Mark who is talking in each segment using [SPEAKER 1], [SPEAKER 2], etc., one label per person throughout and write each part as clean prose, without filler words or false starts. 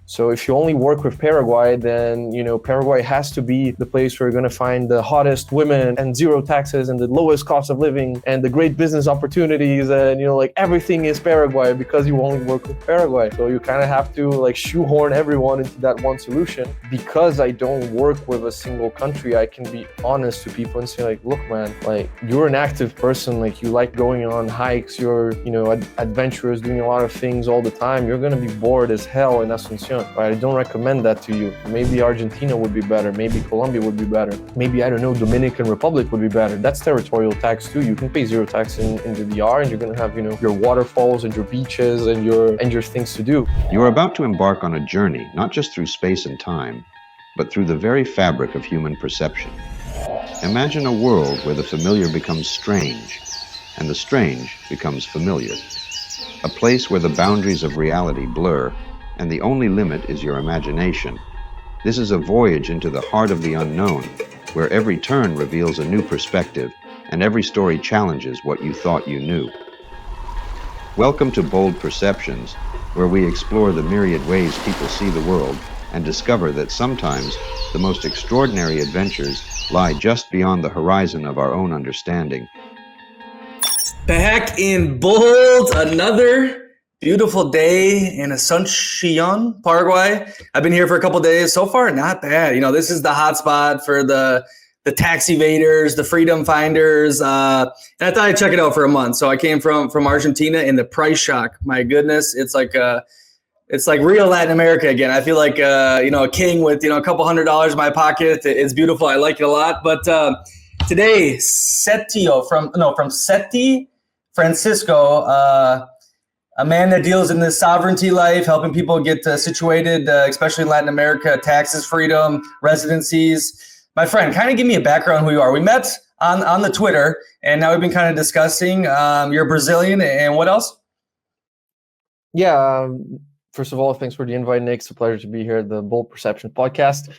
[SPEAKER 1] So if you only work with Paraguay, then, Paraguay has to be the place where you're going to find the hottest women and zero taxes and the lowest cost of living and the great business opportunities. And, like everything is Paraguay because you only work with Paraguay. So you kind of have to like shoehorn everyone into that one solution. Because I don't work with a single country, I can be honest to people and say like, look, man, like you're an active person, like you like going on hikes, you're, adventurous, doing a lot of things all the time. You're going to be bored as hell in Asuncion. Right? I don't recommend that to you. Maybe Argentina would be better. Maybe Colombia would be better. Maybe, I don't know, Dominican Republic would be better. That's territorial tax too. You can pay zero tax in the DR, and you're going to have, your waterfalls and your beaches and your things to do.
[SPEAKER 2] You are about to embark on a journey, not just through space and time, but through the very fabric of human perception. Imagine a world where the familiar becomes strange, and the strange becomes familiar. A place where the boundaries of reality blur, and the only limit is your imagination. This is a voyage into the heart of the unknown, where every turn reveals a new perspective, and every story challenges what you thought you knew. Welcome to Bold Perceptions, where we explore the myriad ways people see the world and discover that sometimes the most extraordinary adventures lie just beyond the horizon of our own understanding.
[SPEAKER 3] Back in Bold, another beautiful day in Asuncion, Paraguay. I've been here for a couple days. So far, not bad. This is the hot spot for the tax evaders, the freedom finders. And I thought I'd check it out for a month. So I came from Argentina, and the price shock, my goodness, it's like real Latin America again. I feel like a king with a couple $100 in my pocket. It's beautiful. I like it a lot. But today, from Seti, Francisco. A man that deals in this sovereignty life, helping people get situated, especially in Latin America, taxes, freedom, residencies. My friend, kind of give me a background who you are. We met on the Twitter, and now we've been kind of discussing. You're Brazilian, and what else?
[SPEAKER 1] Yeah, first of all, thanks for the invite, Nick. It's a pleasure to be here at the Bold Perception podcast.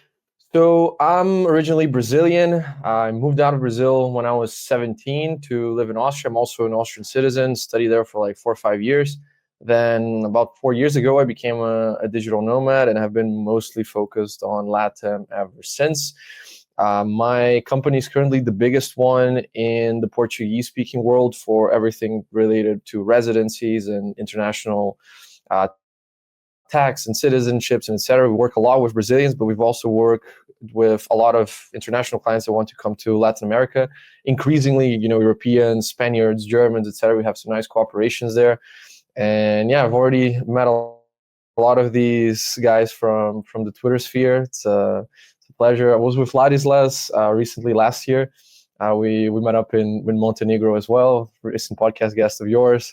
[SPEAKER 1] So I'm originally Brazilian. I moved out of Brazil when I was 17 to live in Austria. I'm also an Austrian citizen, studied there for like 4 or 5 years. Then about 4 years ago, I became a digital nomad and have been mostly focused on Latam ever since. My company is currently the biggest one in the Portuguese-speaking world for everything related to residencies and international tax and citizenships and etc. We work a lot with Brazilians, but we've also worked with a lot of international clients that want to come to Latin America. Increasingly, Europeans, Spaniards, Germans, etc. We have some nice cooperations there. And yeah, I've already met a lot of these guys from the Twitter sphere. It's a pleasure. I was with Ladislas recently last year. We met up in Montenegro as well, recent podcast guest of yours,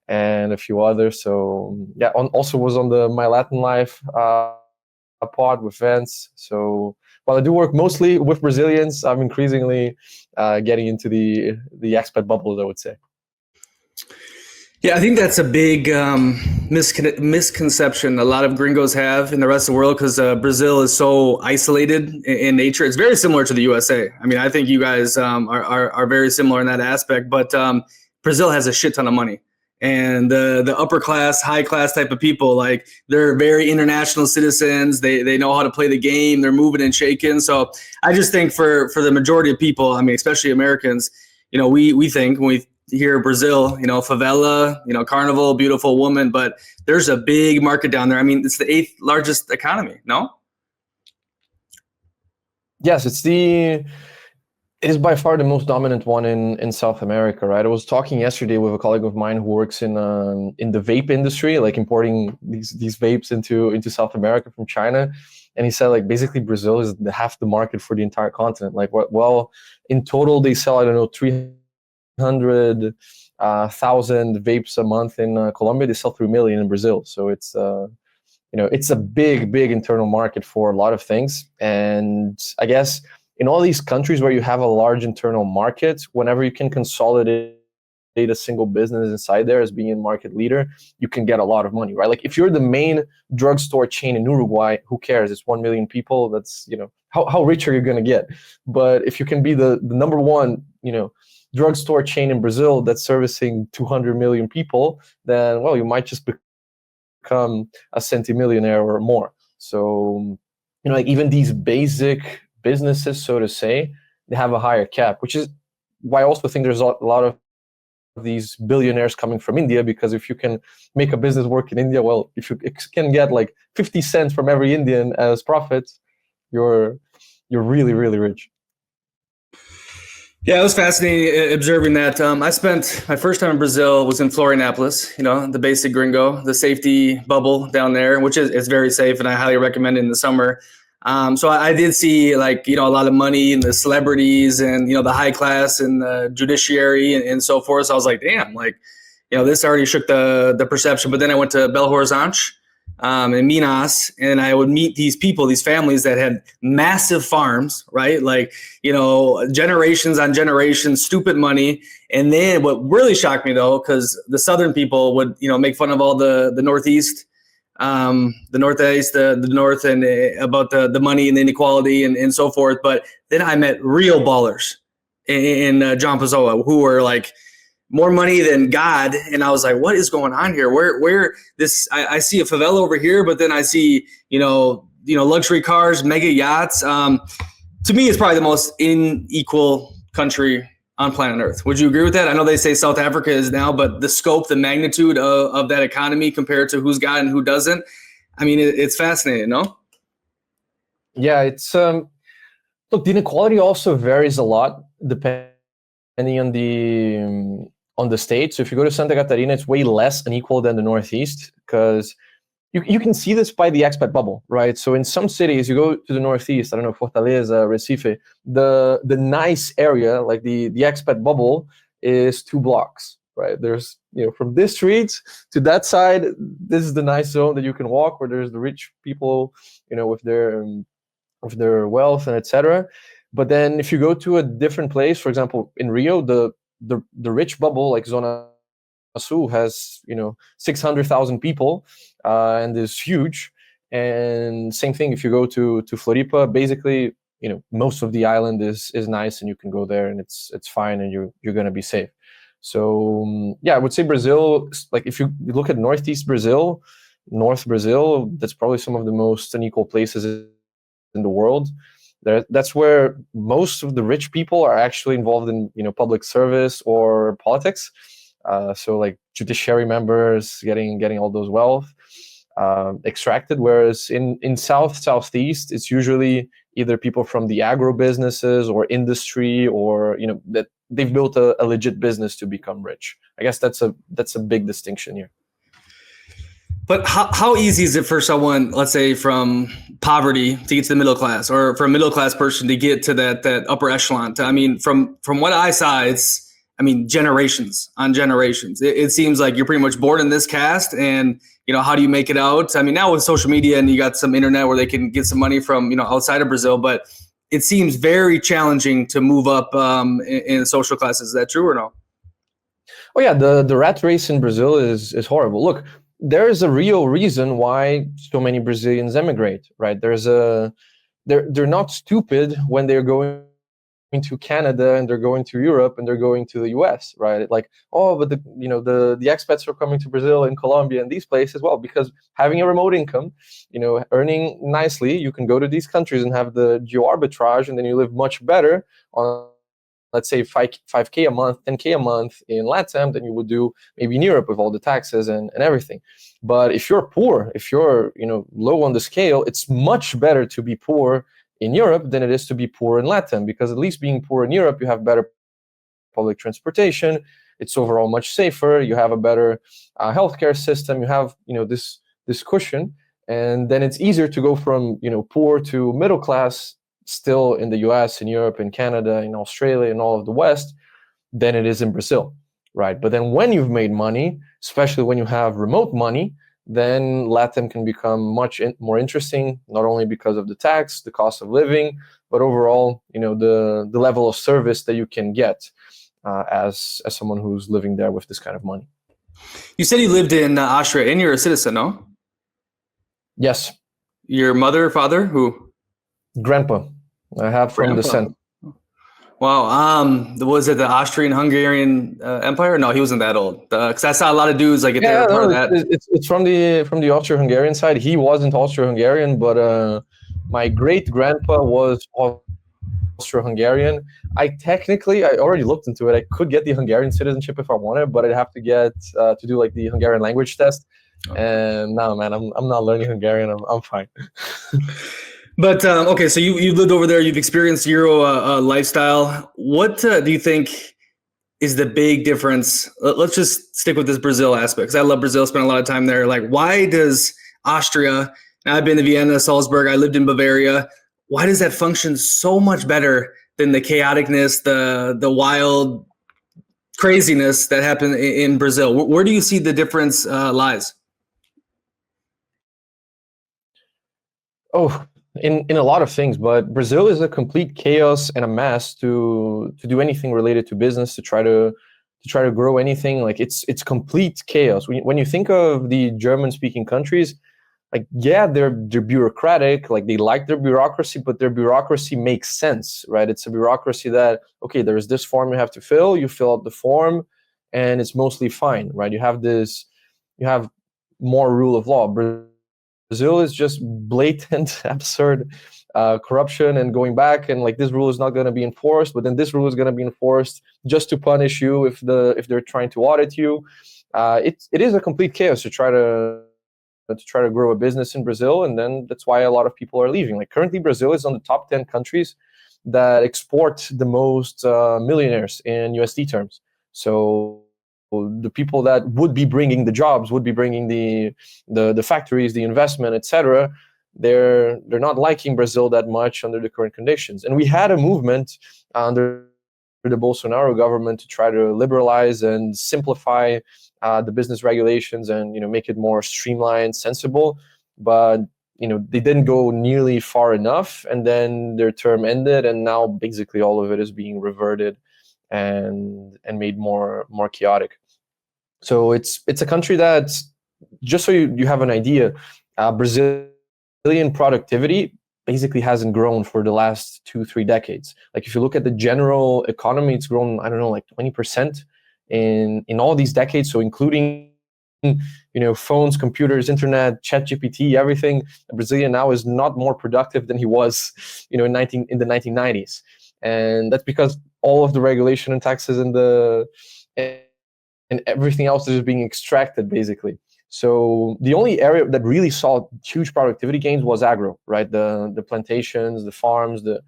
[SPEAKER 1] and a few others. So yeah, also was on the My Latin Life pod with Vance. So while I do work mostly with Brazilians, I'm increasingly getting into the expat bubble, I would say.
[SPEAKER 3] Yeah, I think that's a big misconception a lot of gringos have in the rest of the world, because Brazil is so isolated in nature. It's very similar to the USA. I mean, I think you guys are very similar in that aspect, but Brazil has a shit ton of money. And the upper class, high class type of people, like they're very international citizens. They know how to play the game. They're moving and shaking. So I just think for the majority of people, I mean, especially Americans, we think when we hear Brazil, favela, carnival, beautiful woman, but there's a big market down there. I mean, it's the 8th largest economy, no?
[SPEAKER 1] Yes, it is by far the most dominant one in South America, right? I was talking yesterday with a colleague of mine who works in the vape industry, like importing these vapes into South America from China. And he said, like, basically Brazil is half the market for the entire continent. Like, well, in total, they sell, 300,000 vapes a month in Colombia. They sell 3 million in Brazil. So it's it's a big internal market for a lot of things. And I guess in all these countries where you have a large internal market, whenever you can consolidate a single business inside there as being a market leader, you can get a lot of money, right? Like if you're the main drugstore chain in Uruguay, who cares? It's 1 million people. That's, how rich are you going to get? But if you can be the number one, drugstore chain in Brazil that's servicing 200 million people, then, well, you might just become a centimillionaire or more. So, like even these basic businesses, so to say, they have a higher cap, which is why I also think there's a lot of these billionaires coming from India, because if you can make a business work in India, well, if you can get like 50 cents from every Indian as profits, you're really, really rich.
[SPEAKER 3] Yeah, it was fascinating observing that. I spent my first time in Brazil was in Florianopolis, the basic gringo, the safety bubble down there, which is very safe, and I highly recommend it in the summer. So I did see a lot of money and the celebrities and, the high class and the judiciary and so forth. So I was like, damn, this already shook the perception. But then I went to Belo Horizonte, in Minas, and I would meet these people, these families that had massive farms, right? Generations on generations, stupid money. And then what really shocked me though, because the Southern people would, make fun of all the Northeast, the North, and about the money and the inequality and so forth. But then I met real ballers in John Pessoa who were like, more money than God. And I was like, what is going on here? Where this, I see a favela over here, but then I see, luxury cars, mega yachts. To me, it's probably the most unequal country on planet Earth. Would you agree with that? I know they say South Africa is now, but the scope, the magnitude of that economy compared to who's got and who doesn't, I mean, it's fascinating, no?
[SPEAKER 1] Yeah, it's, look, the inequality also varies a lot depending on the state. So if you go to Santa Catarina, it's way less unequal than the Northeast, because you can see this by the expat bubble, right? So in some cities, you go to the Northeast, I don't know, Fortaleza, Recife, the nice area, like the expat bubble, is 2 blocks, right? There's, from this street to that side, this is the nice zone that you can walk, where there's the rich people, with their wealth and etc. But then if you go to a different place, for example, in Rio, the rich bubble, like Zona Sul, has 600,000 people, and is huge. And same thing if you go to Floripa, basically most of the island is nice, and you can go there and it's fine, and you're going to be safe. So yeah, I would say Brazil, like if you look at North Brazil, that's probably some of the most unequal places in the world. That's where most of the rich people are actually involved in public service or politics. So like judiciary members getting all those wealth extracted. Whereas in Southeast, it's usually either people from the agro businesses or industry, or that they've built a legit business to become rich. I guess that's a big distinction here.
[SPEAKER 3] But how easy is it for someone, let's say, from poverty to get to the middle class, or for a middle class person to get to that upper echelon? I mean, from what I saw, it's, generations on generations. It seems like you're pretty much born in this caste, and how do you make it out? I mean, now with social media and you got some internet where they can get some money from outside of Brazil, but it seems very challenging to move up in social classes. Is that true or no?
[SPEAKER 1] Oh yeah, the rat race in Brazil is horrible. Look, there is a real reason why so many Brazilians emigrate, right? They're not stupid when they're going to Canada and they're going to Europe and they're going to the US, right? Like, oh, but the expats are coming to Brazil and Colombia and these places. Well, because having a remote income, earning nicely, you can go to these countries and have the geo arbitrage, and then you live much better on, let's say, 5K a month, 10K a month in Latam than you would do maybe in Europe with all the taxes and everything. But if you're poor, if you're low on the scale, it's much better to be poor in Europe than it is to be poor in Latam, because at least being poor in Europe, you have better public transportation, it's overall much safer, you have a better healthcare system, you have this cushion, and then it's easier to go from poor to middle class still in the US, in Europe, in Canada, in Australia, and all of the West, than it is in Brazil, right? But then when you've made money, especially when you have remote money, then Latam can become much more interesting, not only because of the tax, the cost of living, but overall, the level of service that you can get as someone who's living there with this kind of money.
[SPEAKER 3] You said you lived in Austria, and you're a citizen, no?
[SPEAKER 1] Yes.
[SPEAKER 3] Your mother, father, who?
[SPEAKER 1] Grandpa. I have from descent.
[SPEAKER 3] Wow. Was it the Austrian-Hungarian Empire? No, he wasn't that old. Because I saw a lot of dudes like if they
[SPEAKER 1] Yeah,
[SPEAKER 3] were part
[SPEAKER 1] no,
[SPEAKER 3] of that.
[SPEAKER 1] it's from the Austro-Hungarian side. He wasn't Austro-Hungarian, but my great grandpa was Austro-Hungarian. I already looked into it. I could get the Hungarian citizenship if I wanted, but I'd have to get to do like the Hungarian language test. And no, man, I'm not learning Hungarian. I'm fine.
[SPEAKER 3] But okay, so you lived over there. You've experienced Euro lifestyle. What do you think is the big difference? Let's just stick with this Brazil aspect because I love Brazil. Spent a lot of time there. Like, why does Austria? And I've been to Vienna, Salzburg. I lived in Bavaria. Why does that function so much better than the chaoticness, the wild craziness that happened in Brazil? Where do you see the difference lies?
[SPEAKER 1] Oh, in a lot of things, but Brazil is a complete chaos and a mess to do anything related to business, to try to grow anything. Like it's complete chaos. When you think of the German speaking countries, like yeah, they're bureaucratic, like they like their bureaucracy, but their bureaucracy makes sense, right? It's a bureaucracy that, okay, there's this form you have to fill, you fill out the form, and it's mostly fine, right? You have more rule of law. Brazil is just blatant, absurd corruption and going back, and like this rule is not going to be enforced, but then this rule is going to be enforced just to punish you if they're trying to audit you. It is a complete chaos to try to grow a business in Brazil, and then that's why a lot of people are leaving. Like currently, Brazil is on the top 10 countries that export the most millionaires in USD terms. So the people that would be bringing the jobs, would be bringing the factories, the investment, etc. They're not liking Brazil that much under the current conditions. And we had a movement under the Bolsonaro government to try to liberalize and simplify the business regulations and make it more streamlined, sensible. But they didn't go nearly far enough, and then their term ended, and now basically all of it is being reverted and made more chaotic. So it's a country that, just so you have an idea, Brazilian productivity basically hasn't grown for the last 2-3 decades. Like if you look at the general economy, it's grown, I don't know, like 20% in all these decades. So including phones, computers, internet, ChatGPT, everything. A Brazilian now is not more productive than he was in the 1990s, and that's because all of the regulation and taxes and everything else is being extracted basically. So the only area that really saw huge productivity gains was agro, right? The plantations, the farms, the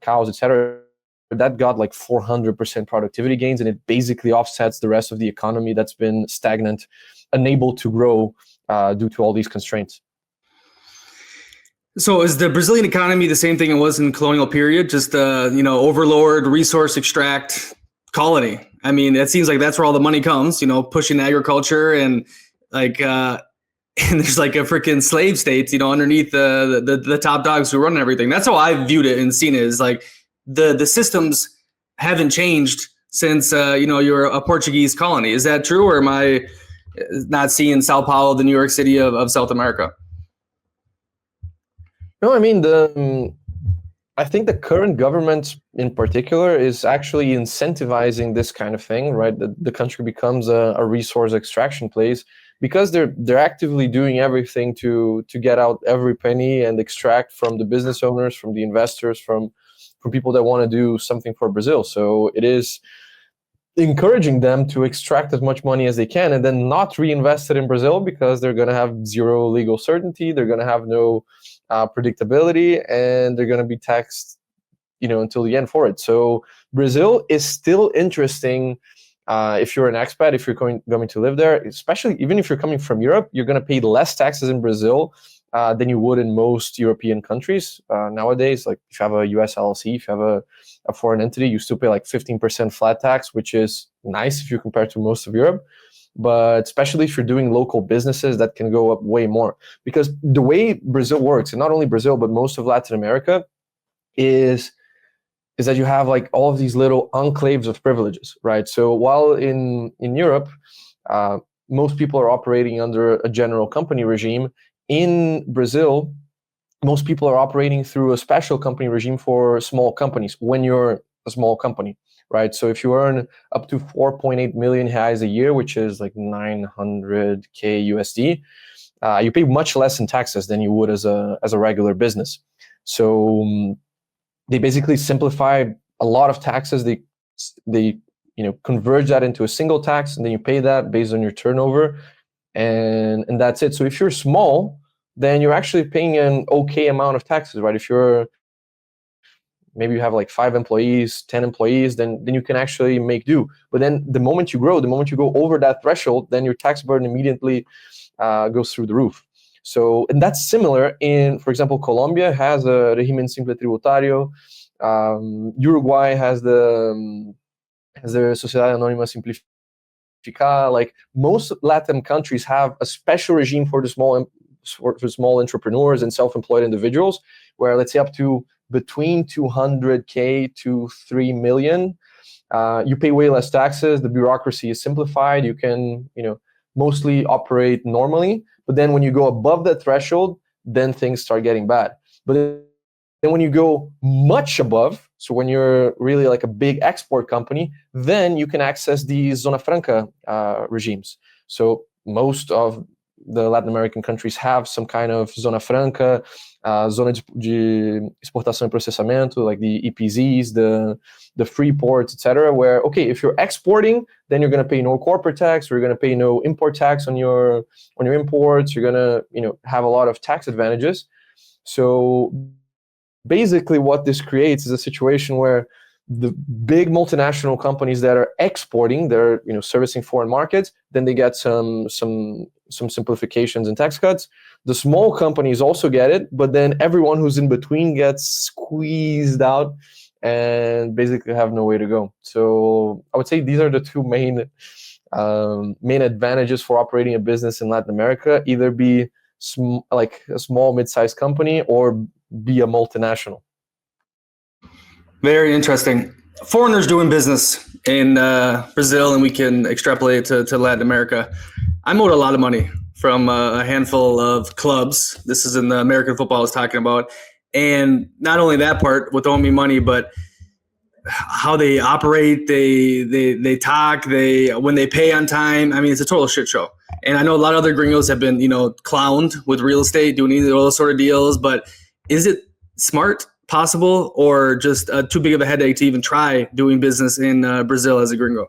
[SPEAKER 1] cows, etc. That got like 400% productivity gains, and it basically offsets the rest of the economy that's been stagnant, unable to grow due to all these constraints.
[SPEAKER 3] So is the Brazilian economy the same thing it was in colonial period? Just overlord, resource extract colony. I mean, it seems like that's where all the money comes. Pushing agriculture and like, and there's like a freaking slave state. Underneath the top dogs who run everything. That's how I viewed it and seen it. Is like the systems haven't changed since you're a Portuguese colony. Is that true, or am I not seeing Sao Paulo, the New York City of South America?
[SPEAKER 1] No, I mean I think the current government in particular is actually incentivizing this kind of thing, right? The country becomes a resource extraction place because they're actively doing everything to get out every penny and extract from the business owners, from the investors, from people that want to do something for Brazil. So it is encouraging them to extract as much money as they can and then not reinvest it in Brazil because they're going to have zero legal certainty. They're going to have no predictability, and they're going to be taxed, until the end for it. So Brazil is still interesting if you're an expat, if you're going to live there, especially even if you're coming from Europe, you're going to pay less taxes in Brazil than you would in most European countries nowadays. Like if you have a US LLC, if you have a foreign entity, you still pay like 15% flat tax, which is nice if you compare to most of Europe. But especially if you're doing local businesses, that can go up way more. Because the way Brazil works, and not only Brazil, but most of Latin America, is that you have like all of these little enclaves of privileges, right? So while in Europe, most people are operating under a general company regime, in Brazil, most people are operating through a special company regime for small companies. When you're a small company, right? So if you earn up to 4.8 million reais a year, which is like 900K USD, you pay much less in taxes than you would as a regular business. So they basically simplify a lot of taxes. They converge that into a single tax, and then you pay that based on your turnover, and that's it. So if you're small, then you're actually paying an okay amount of taxes, right? If you're maybe you have like 5 employees, 10 employees, then you can actually make do. But then the moment you grow, the moment you go over that threshold, then your tax burden immediately goes through the roof. So, and that's similar in, for example, Colombia has a régimen simple tributario. Uruguay has the Sociedad Anónima Simplificada. Like most Latin countries have a special regime for the small entrepreneurs and self-employed individuals, where let's say up to between 200K to 3 million, you pay way less taxes. The bureaucracy is simplified. You can, mostly operate normally. But then when you go above that threshold, then things start getting bad. But then when you go much above, so when you're really like a big export company, then you can access the Zona Franca regimes. So most of the Latin American countries have some kind of Zona Franca, Zona de Exportação e Processamento, like the EPZs, the free ports, etc., where, okay, if you're exporting, then you're going to pay no corporate tax, or you're going to pay no import tax on your imports. You're going to, have a lot of tax advantages. So basically what this creates is a situation where the big multinational companies that are exporting, they're servicing foreign markets, then they get some simplifications and tax cuts. The small companies also get it, but then everyone who's in between gets squeezed out and basically have no way to go. So I would say these are the two main advantages for operating a business in Latin America: either be like a small mid-sized company or be a multinational.
[SPEAKER 3] Very interesting. Foreigners doing business in Brazil, and we can extrapolate to Latin America. I'm owed a lot of money from a handful of clubs. This is in the American football I was talking about. And not only that part with owing me money, but how they operate, they talk, when they pay on time. I mean, it's a total shit show. And I know a lot of other gringos have been, clowned with real estate, doing either of those sort of deals. But is it smart, possible, or just too big of a headache to even try doing business in Brazil as a gringo?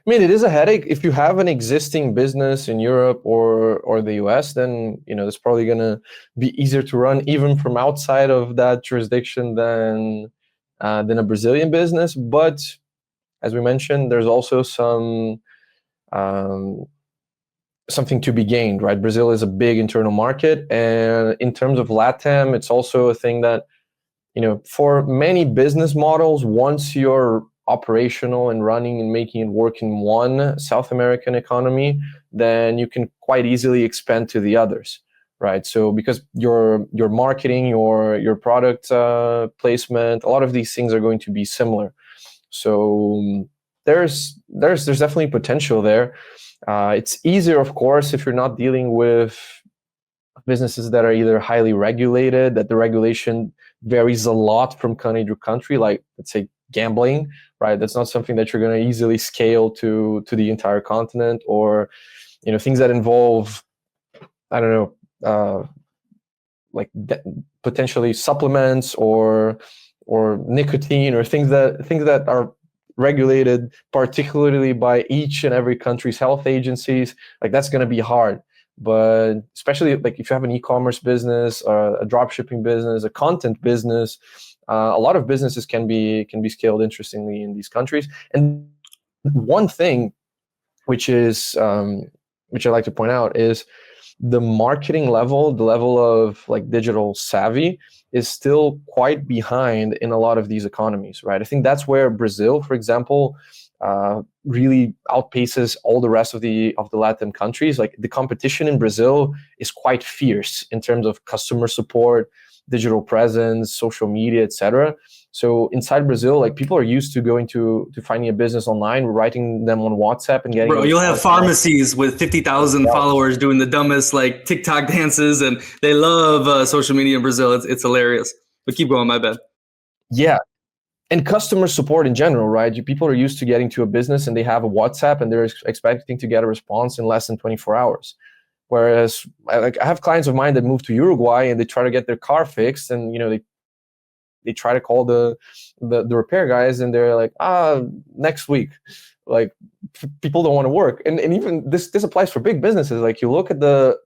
[SPEAKER 1] I mean, it is a headache. If you have an existing business in Europe or the US, then it's probably going to be easier to run even from outside of that jurisdiction than a Brazilian business. But as we mentioned, there's also something to be gained, right? Brazil is a big internal market, and in terms of Latam, it's also a thing that for many business models, once you're operational and running and making it work in one South American economy, then you can quite easily expand to the others, right? So because your marketing, your product placement, a lot of these things are going to be similar. So there's definitely potential there. It's easier, of course, if you're not dealing with businesses that are either highly regulated, that the regulation varies a lot from country to country, like let's say gambling, right? That's not something that you're going to easily scale to the entire continent, or things that involve, I don't know, potentially supplements or nicotine, or things that are regulated particularly by each and every country's health agencies. Like that's going to be hard. But especially like if you have an e-commerce business, a drop shipping business, a content business, a lot of businesses can be scaled interestingly in these countries. And one thing which I like to point out is the marketing level, the level of like digital savvy is still quite behind in a lot of these economies, right? I think that's where Brazil, for example, really outpaces all the rest of the Latin countries. Like the competition in Brazil is quite fierce in terms of customer support, digital presence, social media, etc. So inside Brazil, like people are used to going to finding a business online, writing them on WhatsApp and getting.
[SPEAKER 3] Bro, you'll have pharmacies with 50,000 followers doing the dumbest like TikTok dances, and they love social media in Brazil. It's hilarious. But keep going, my bad.
[SPEAKER 1] Yeah, and customer support in general, right? People are used to getting to a business and they have a WhatsApp and they're expecting to get a response in less than 24 hours. Whereas I have clients of mine that move to Uruguay and they try to get their car fixed, and they try to call the repair guys and they're like, next week. Like, people don't want to work. And even this applies for big businesses. Like, you look at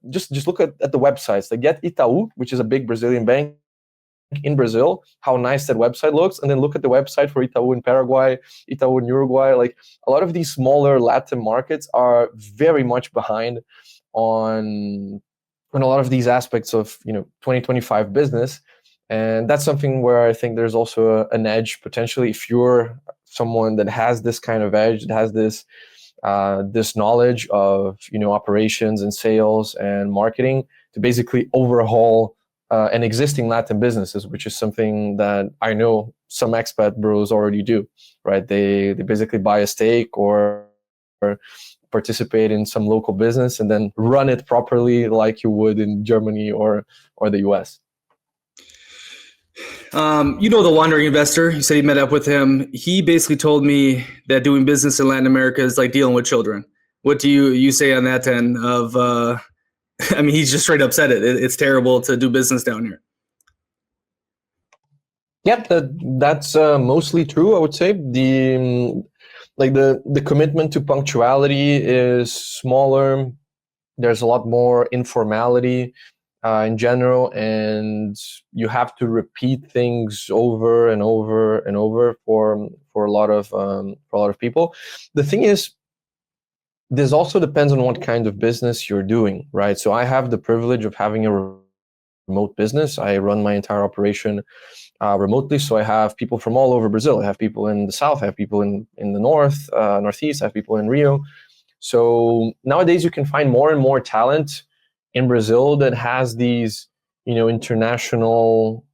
[SPEAKER 1] just look at the websites. Like, get Itaú, which is a big Brazilian bank in Brazil, how nice that website looks, and then look at the website for Itaú in Paraguay, Itaú in Uruguay. Like, a lot of these smaller Latin markets are very much behind on a lot of these aspects of 2025 business. And that's something where I think there's also an edge potentially, if you're someone that has this kind of edge, that has this knowledge of operations and sales and marketing, to basically overhaul an existing Latin businesses, which is something that I know some expat bros already do, right? They basically buy a stake or participate in some local business and then run it properly like you would in Germany or the US.
[SPEAKER 3] The wandering investor, you said you met up with him. He basically told me that doing business in Latin America is like dealing with children. What do you say on that end of, I mean, he's just straight up said it. It's terrible to do business down here.
[SPEAKER 1] Yep, that's mostly true. I would say the commitment to punctuality is smaller. There's a lot more informality in general, and you have to repeat things over and over and over for a lot of people. The thing is, this also depends on what kind of business you're doing, right? So I have the privilege of having a remote business. I run my entire operation remotely. So I have people from all over Brazil. I have people in the south, I have people in the north, northeast, I have people in Rio. So nowadays you can find more and more talent in Brazil that has these, international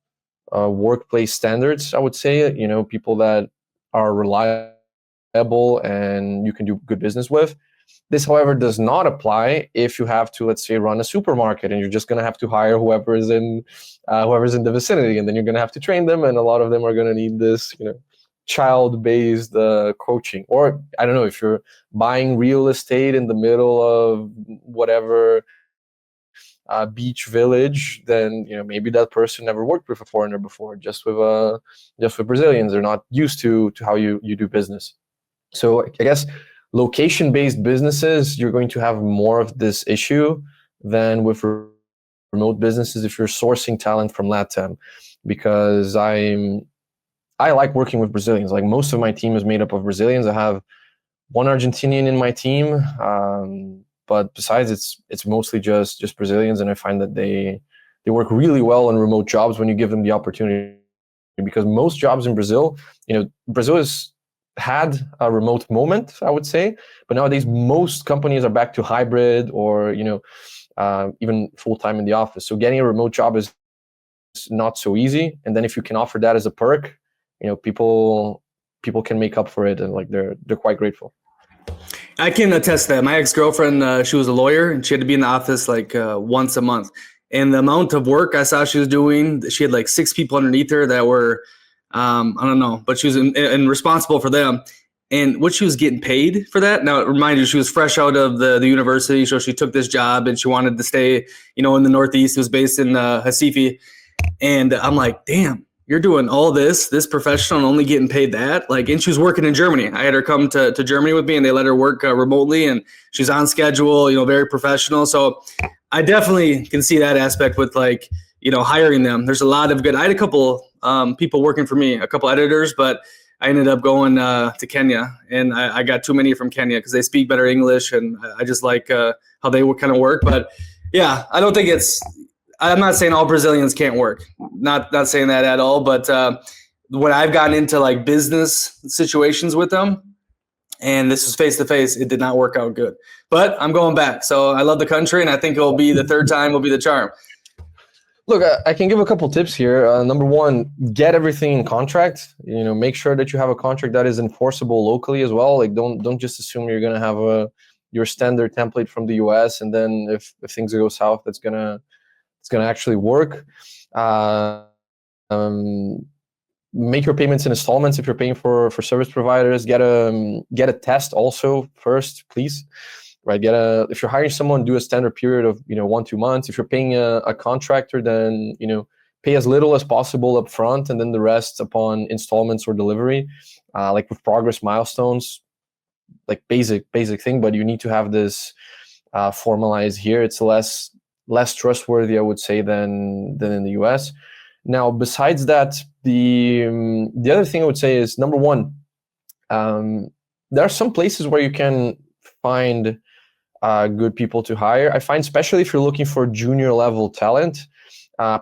[SPEAKER 1] workplace standards, I would say, people that are reliable and you can do good business with. This, however, does not apply if you have to, let's say, run a supermarket and you're just going to have to hire whoever's in the vicinity, and then you're going to have to train them, and a lot of them are going to need this, child-based coaching. Or I don't know, if you're buying real estate in the middle of whatever beach village, then maybe that person never worked with a foreigner before. Just with Brazilians, they're not used to how you do business. So I guess location-based businesses, you're going to have more of this issue than with remote businesses if you're sourcing talent from Latam, because I like working with Brazilians. Like, most of my team is made up of Brazilians. I have one Argentinian in my team, but besides, it's mostly just Brazilians, and I find that they work really well on remote jobs when you give them the opportunity. Because most jobs in Brazil, Brazil has had a remote moment, I would say, but nowadays most companies are back to hybrid or even full-time in the office. So getting a remote job is not so easy, and then if you can offer that as a perk, people can make up for it, and like they're quite grateful.
[SPEAKER 3] I can attest that. My ex-girlfriend, she was a lawyer, and she had to be in the office like once a month. And the amount of work I saw she was doing, she had like 6 people underneath her that were, I don't know, but she was responsible for them. And what she was getting paid for that. Now, remind you, she was fresh out of the university, so she took this job and she wanted to stay, in the Northeast. It was based in Recife. And I'm like, damn, you're doing all this professional and only getting paid that? Like, and she was working in Germany. I had her come to Germany with me, and they let her work remotely, and she's on schedule, very professional. So I definitely can see that aspect with like, hiring them. There's a lot of good. I had a couple people working for me, a couple editors, but I ended up going to Kenya, and I got too many from Kenya because they speak better English, and I just like how they kind of work. But yeah, I don't think I'm not saying all Brazilians can't work. Not saying that at all. But when I've gotten into like business situations with them, and this was face to face, it did not work out good. But I'm going back. So I love the country, and I think it'll be the third time will be the charm.
[SPEAKER 1] Look, I can give a couple tips here. Number one, get everything in contract. Make sure that you have a contract that is enforceable locally as well. Like, don't just assume you're gonna have your standard template from the US, and then if things go south, it's gonna actually work. make your payments in installments if you're paying for service providers. Get a test also first, please. Right? If you're hiring someone, do a standard period of 1-2 months. If you're paying a contractor, then pay as little as possible up front, and then the rest upon installments or delivery, like with progress milestones, like basic thing. But you need to have this formalized here. It's less trustworthy, I would say, than in the US. Now, besides that, the other thing I would say is, number one, there are some places where you can find good people to hire. I find, especially if you're looking for junior level talent,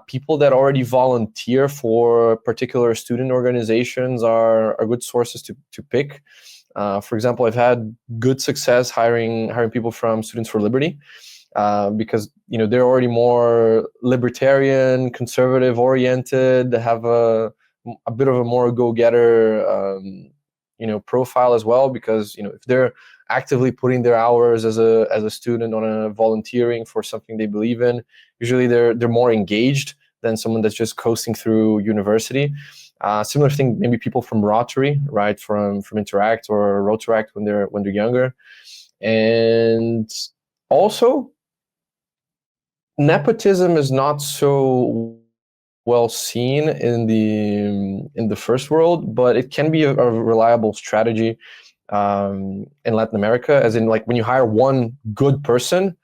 [SPEAKER 1] people that already volunteer for particular student organizations are good sources to pick. For example, I've had good success hiring people from Students for Liberty, because they're already more libertarian, conservative oriented. They have a bit of a more go-getter profile as well, because if they're actively putting their hours as a student on a volunteering for something they believe in, usually they're more engaged than someone that's just coasting through university. Similar thing, maybe people from Rotary, right, from Interact or Rotaract when they're younger. And also, nepotism is not so well seen in the first world, but it can be a reliable strategy in Latin America, as in, like, when you hire one good person,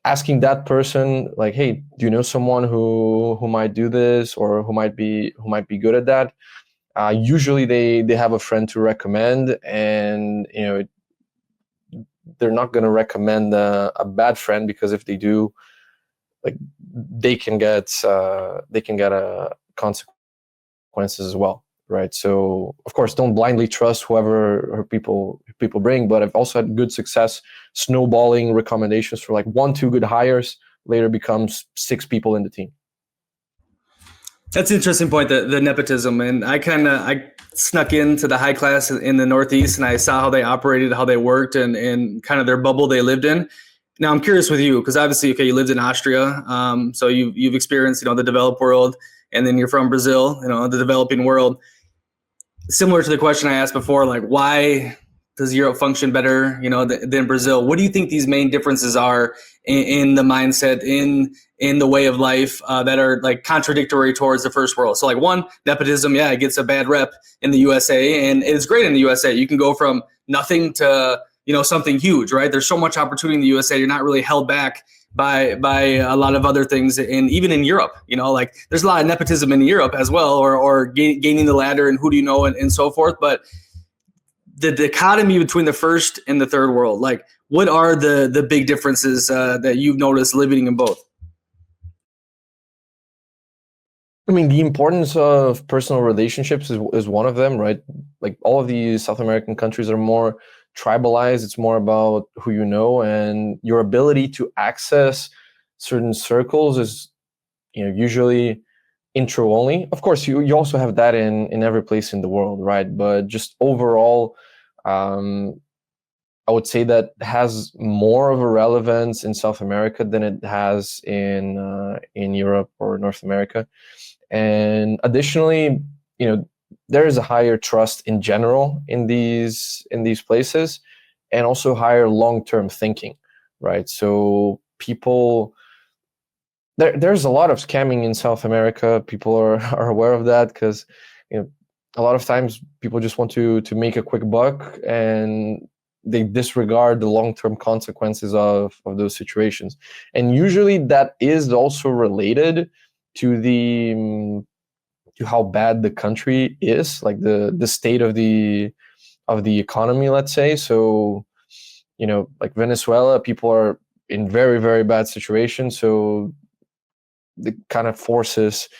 [SPEAKER 1] asking that person, like, hey, do you know someone who might do this, or who might be good at that? Usually they have a friend to recommend, and they're not going to recommend a bad friend, because if they do, like, they can get consequences as well, right? So of course, don't blindly trust whoever people bring, but I've also had good success snowballing recommendations for, like, 1-2 good hires later becomes 6 people in the team.
[SPEAKER 3] That's an interesting point, the nepotism. And I snuck into the high class in the Northeast, and I saw how they operated, how they worked, and kind of their bubble they lived in. Now, I'm curious with you, because obviously, okay, you lived in Austria, so you've experienced, the developed world, and then you're from Brazil, the developing world. Similar to the question I asked before, like, why does Europe function better, than Brazil? What do you think these main differences are in the mindset, in the way of life, that are, like, contradictory towards the first world? So, like, one, nepotism, yeah, it gets a bad rep in the USA, and it's great in the USA. You can go from nothing to something huge, right? There's so much opportunity in the USA. You're not really held back by a lot of other things. And even in Europe, like, there's a lot of nepotism in Europe as well, or gaining the ladder and who do you know, and so forth. But the dichotomy between the first and the third world, like, what are the big differences that you've noticed living in both?
[SPEAKER 1] I mean, the importance of personal relationships is one of them, right? Like, all of these South American countries are more tribalized. It's more about who you know, and your ability to access certain circles is usually intro only. Of course, you also have that in every place in the world, right? But just overall, I would say that has more of a relevance in South America than it has in Europe or North America. And additionally, there is a higher trust in general in these places, and also higher long-term thinking, right? So people, there's a lot of scamming in South America. People are aware of that, because a lot of times people just want to make a quick buck, and they disregard the long-term consequences of those situations. And usually that is also related to how bad the country is, like the state of the economy, let's say. So, like Venezuela, people are in very, very bad situations. So it kind of forces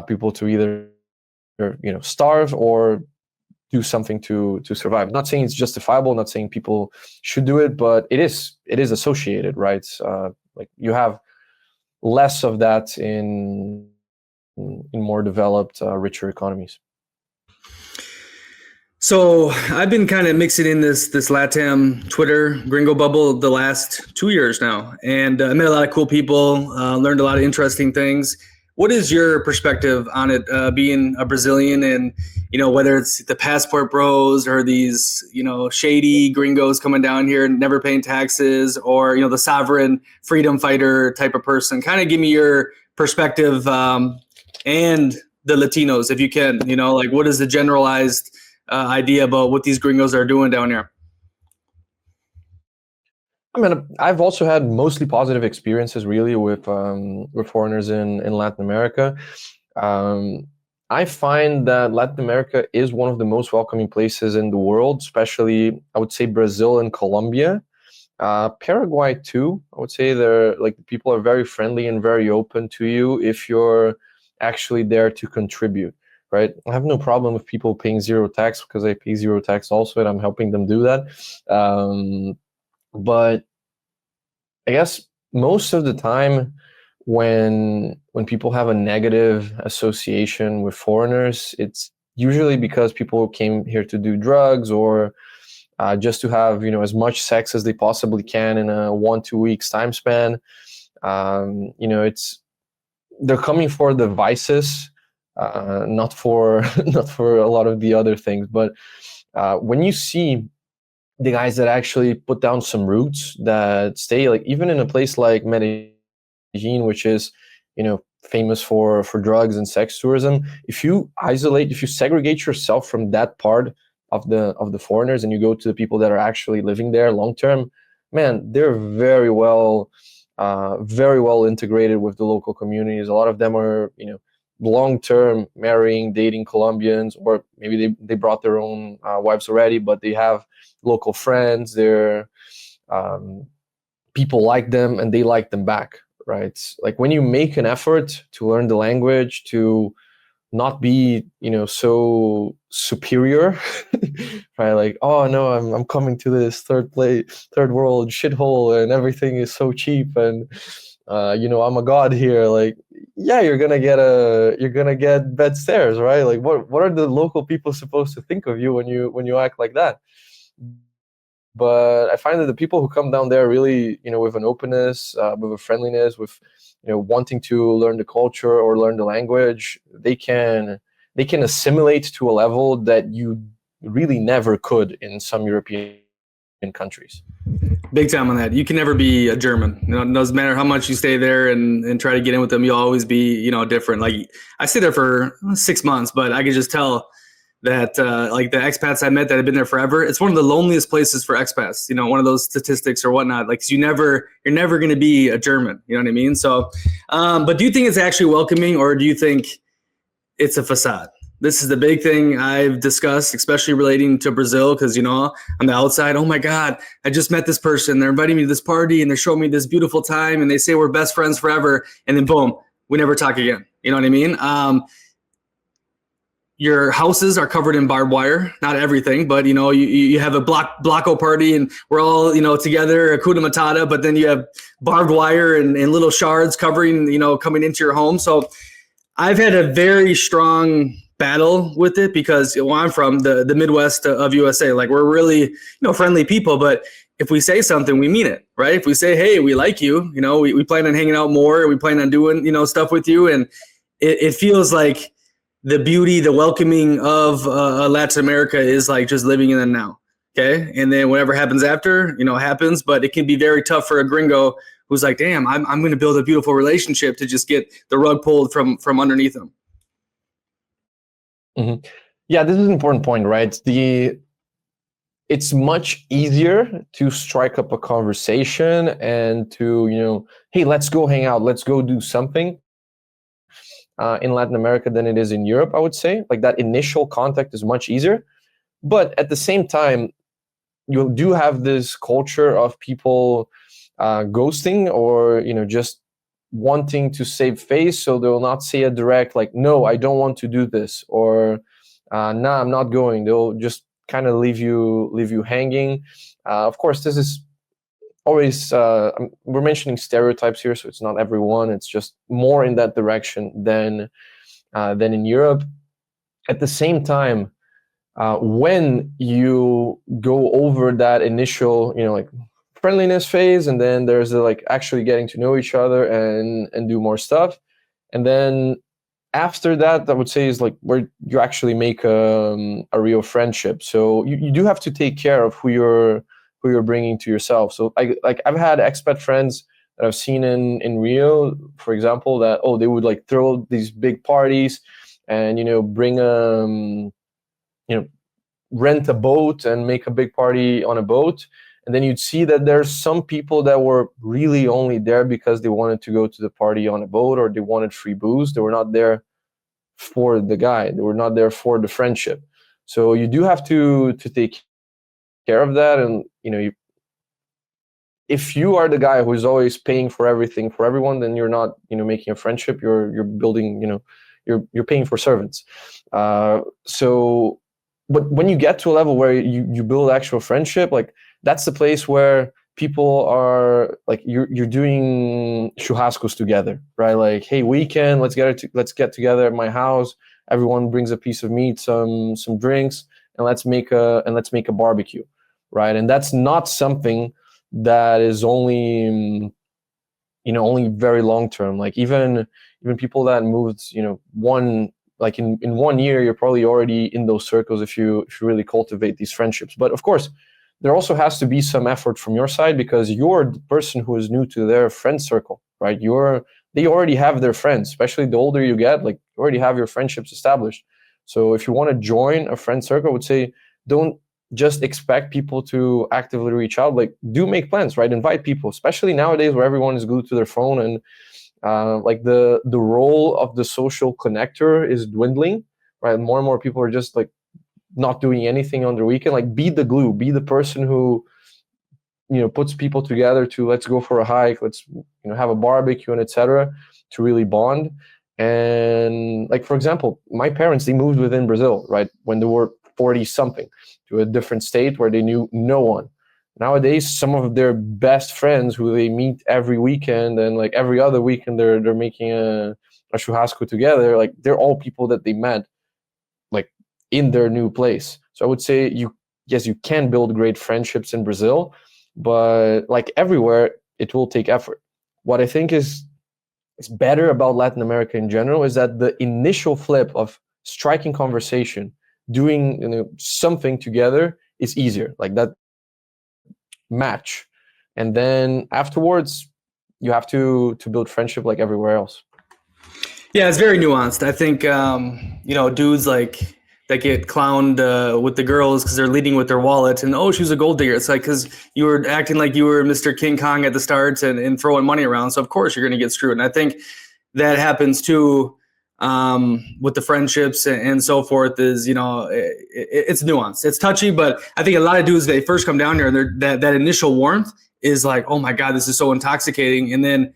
[SPEAKER 1] people to either, starve or do something to survive. Not saying it's justifiable, not saying people should do it, but it is associated, right? Like, you have less of that in more developed, richer economies.
[SPEAKER 3] So I've been kind of mixing in this Latam Twitter gringo bubble the last 2 years now, and I met a lot of cool people, learned a lot of interesting things. What is your perspective on it, being a Brazilian, and whether it's the passport bros or these shady gringos coming down here and never paying taxes, or the sovereign freedom fighter type of person? Kind of give me your perspective, and the Latinos, if you can. Like, what is the generalized idea about what these gringos are doing down here?
[SPEAKER 1] I mean, I've also had mostly positive experiences, really, with foreigners in Latin America. I find that Latin America is one of the most welcoming places in the world, especially, I would say, Brazil and Colombia. Paraguay too. I would say they're like, the people are very friendly and very open to you if you're actually there to contribute, right? I have no problem with people paying zero tax, because I pay zero tax also, and I'm helping them do that. But I guess most of the time, when people have a negative association with foreigners, it's usually because people came here to do drugs, or just to have as much sex as they possibly can in a 1-2 weeks time span. It's, they're coming for the vices, not for not for a lot of the other things. But when you see the guys that actually put down some roots, that stay, like, even in a place like Medellin, which is famous for drugs and sex tourism, if you segregate yourself from that part of the foreigners, and you go to the people that are actually living there long term, man, they're very well integrated with the local communities. A lot of them are long term marrying, dating Colombians, or maybe they brought their own wives already, but they have local friends. They're people like them, and they like them back, right? Like, when you make an effort to learn the language, to not be so superior, right? Like, oh no, I'm coming to this third world shithole, and everything is so cheap, and I'm a god here. Like, yeah, you're gonna get bed stares, right? Like, what are the local people supposed to think of you when you act like that? But I find that the people who come down there really, with an openness, with a friendliness, with wanting to learn the culture or learn the language, they can assimilate to a level that you really never could in some European countries.
[SPEAKER 3] Big time on that. You can never be a German. It doesn't matter how much you stay there and try to get in with them. You'll always be different. Like, I stayed there for 6 months, but I could just tell that like the expats I met that have been there forever, it's one of the loneliest places for expats. One of those statistics or whatnot. Like, you're never going to be a German. You know what I mean? So, but do you think it's actually welcoming, or do you think it's a facade? This is the big thing I've discussed, especially relating to Brazil, because on the outside, oh my God, I just met this person. They're inviting me to this party, and they're showing me this beautiful time, and they say we're best friends forever, and then boom, we never talk again. You know what I mean? Your houses are covered in barbed wire. Not everything, but you have a blocko party, and we're all together, Hakuna Matata. But then you have barbed wire and little shards covering coming into your home. So I've had a very strong battle with it, because I'm from the Midwest of USA. Like, we're really friendly people, but if we say something, we mean it, right? If we say, hey, we like you, we plan on hanging out more, we plan on doing stuff with you, and it feels like the beauty, the welcoming of Latin America is like just living in the now. Okay. And then whatever happens after, happens, but it can be very tough for a gringo who's like, damn, I'm going to build a beautiful relationship, to just get the rug pulled from underneath them.
[SPEAKER 1] Mm-hmm. Yeah, this is an important point, right? It's much easier to strike up a conversation and to, hey, let's go hang out, let's go do something, in Latin America than it is in Europe, I would say. Like, that initial contact is much easier. But at the same time, you do have this culture of people ghosting, or just wanting to save face, so they will not say a direct, like, no, I don't want to do this, or nah, I'm not going. They'll just kind of leave you hanging. Of course, this is always, we're mentioning stereotypes here, so it's not everyone. It's just more in that direction than in Europe. At the same time, when you go over that initial, like, friendliness phase, and then there's the, like, actually getting to know each other and do more stuff, And then after that, I would say is like where you actually make a real friendship. So you do have to take care of who you're bringing to yourself. So I've had expat friends that I've seen in Rio, for example, that they would like throw these big parties and bring rent a boat and make a big party on a boat. And then you'd see that there's some people that were really only there because they wanted to go to the party on a boat, or they wanted free booze. They were not there for the guy. They were not there for the friendship. So you do have to take care of that. And if you are the guy who's always paying for everything for everyone, then you're not making a friendship. You're building you're paying for servants. So but when you get to a level where you build actual friendship, like that's the place where people are like you're doing churrascos together, right? Like, hey, weekend, let's get together at my house. Everyone brings a piece of meat, some drinks, and let's make a barbecue, right? And that's not something that is only only very long term. Like even people that moved one, like in 1 year, you're probably already in those circles if you really cultivate these friendships. But of course, there also has to be some effort from your side, because you're the person who is new to their friend circle, right? They already have their friends, especially the older you get, like you already have your friendships established. So if you want to join a friend circle, I would say don't just expect people to actively reach out. Like, do make plans, right? Invite people, especially nowadays where everyone is glued to their phone, and like the role of the social connector is dwindling, right? More and more people are just like not doing anything on their weekend. Like, be the glue, be the person who puts people together to let's go for a hike, let's have a barbecue and etc., to really bond. And like, for example, my parents, they moved within Brazil, right, when they were 40 something, to a different state where they knew no one. Nowadays, some of their best friends who they meet every weekend, and like every other weekend they're making a churrasco together, like they're all people that they met like in their new place. So I would say yes, you can build great friendships in Brazil, but like everywhere, it will take effort. What I think is better about Latin America in general is that the initial flip of striking conversation, doing something together, is easier. Like that match, and then afterwards you have to build friendship like everywhere else.
[SPEAKER 3] Yeah, it's very nuanced. I think dudes like that get clowned with the girls because they're leading with their wallet, and she was a gold digger. It's like because you were acting like you were Mr. King Kong at the start and throwing money around, so of course you're going to get screwed. And I think that happens too with the friendships and so forth. Is it's nuanced, it's touchy, but I think a lot of dudes, they first come down here and that initial warmth is like, oh my god, this is so intoxicating, and then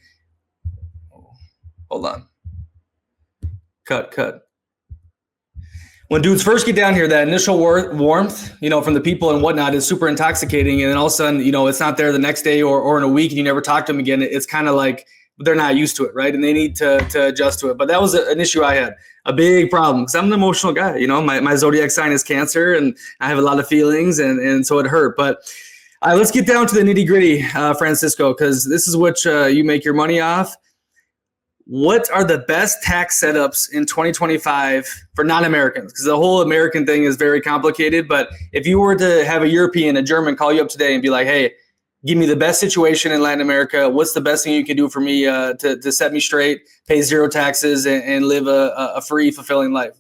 [SPEAKER 3] hold on, cut. When dudes first get down here, that initial warmth, from the people and whatnot, is super intoxicating. And then all of a sudden, it's not there the next day or in a week, and you never talk to them again. It's kind of like they're not used to it, right? And they need to adjust to it. But that was an issue I had, a big problem, because I'm an emotional guy. My zodiac sign is Cancer, and I have a lot of feelings, and so it hurt. But let's get down to the nitty gritty, Francisco, because this is what you make your money off. What are the best tax setups in 2025 for non-Americans? Because the whole American thing is very complicated. But if you were to have a European, a German call you up today and be like, hey, give me the best situation in Latin America. What's the best thing you can do for me to set me straight, pay zero taxes, and live a free, fulfilling life?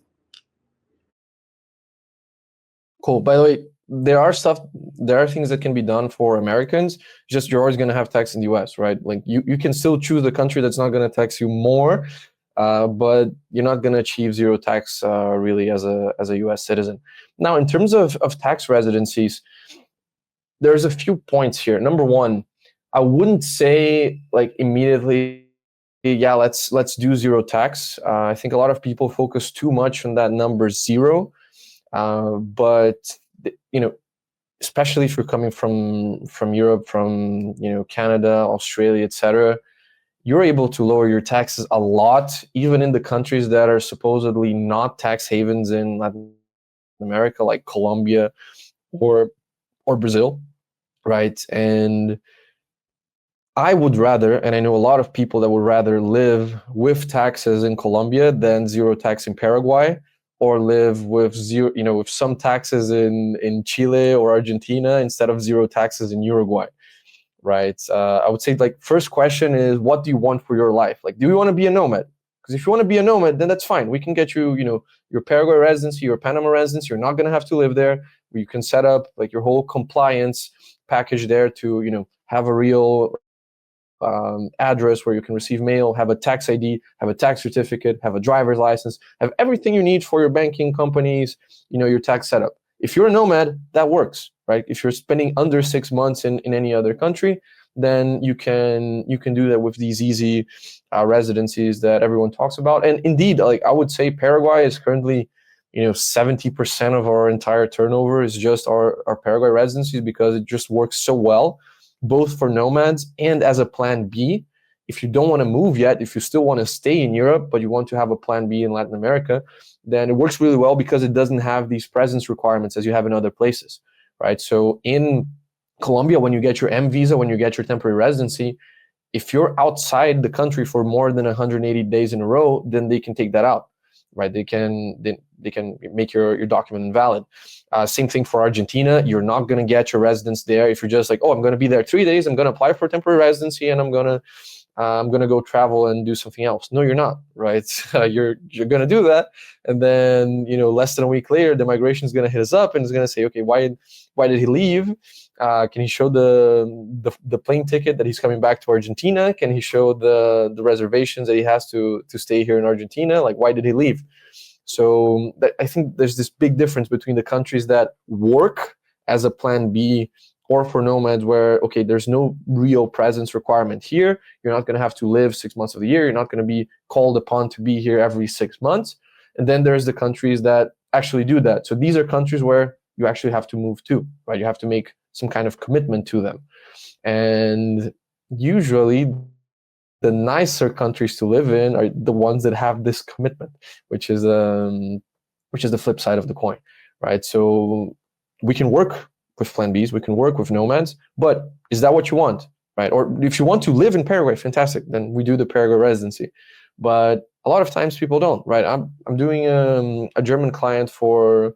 [SPEAKER 1] Cool. By the way, there are things that can be done for Americans. Just you're always going to have tax in the US, right? Like you can still choose a country that's not going to tax you more, but you're not going to achieve zero tax really as a US citizen. Now, in terms of tax residencies, there's a few points here. Number one, I wouldn't say like immediately, yeah, let's do zero tax. I think a lot of people focus too much on that number zero, but especially if you're coming from Europe, from Canada, Australia, etc., you're able to lower your taxes a lot, even in the countries that are supposedly not tax havens in Latin America, like Colombia or Brazil, right? And I would rather, and I know a lot of people that would rather live with taxes in Colombia than zero tax in Paraguay, or live with zero, with some taxes in Chile or Argentina instead of zero taxes in Uruguay, right? I would say, like, first question is, what do you want for your life? Like, do you want to be a nomad? Because if you want to be a nomad, then that's fine. We can get you, your Paraguay residency, your Panama residency. You're not going to have to live there. You can set up like your whole compliance package there to, have a real address where you can receive mail, have a tax ID, have a tax certificate, have a driver's license, have everything you need for your banking companies, your tax setup. If you're a nomad, that works, right? If you're spending under 6 months in any other country, then you can do that with these easy residencies that everyone talks about. And indeed, like, I would say Paraguay is currently 70% of our entire turnover is just our Paraguay residencies, because it just works so well, both for nomads and as a plan B. If you don't want to move yet, if you still want to stay in Europe, but you want to have a plan B in Latin America, then it works really well because it doesn't have these presence requirements as you have in other places, right? So in Colombia, when you get your M visa, when you get your temporary residency, if you're outside the country for more than 180 days in a row, then they can take that out, right? They can make your document invalid. Same thing for Argentina. You're not going to get your residence there if you're just like, oh, I'm going to be there 3 days. I'm going to apply for temporary residency, and I'm going to go travel and do something else. No, you're not, right? You're going to do that, and then less than a week later, the migration is going to hit us up and is going to say, okay, why did he leave? Can he show the plane ticket that he's coming back to Argentina? Can he show the reservations that he has to stay here in Argentina? Like, why did he leave? So I think there's this big difference between the countries that work as a plan B, or for nomads where, okay, there's no real presence requirement here. You're not going to have to live 6 months of the year. You're not going to be called upon to be here every 6 months. And then there's the countries that actually do that. So these are countries where you actually have to move to, right? You have to make some kind of commitment to them. And usually the nicer countries to live in are the ones that have this commitment, which is the flip side of the coin, right? So we can work with plan Bs, we can work with nomads, but is that what you want, right? Or if you want to live in Paraguay, fantastic, then we do the Paraguay residency. But a lot of times people don't, right? I'm doing a German client for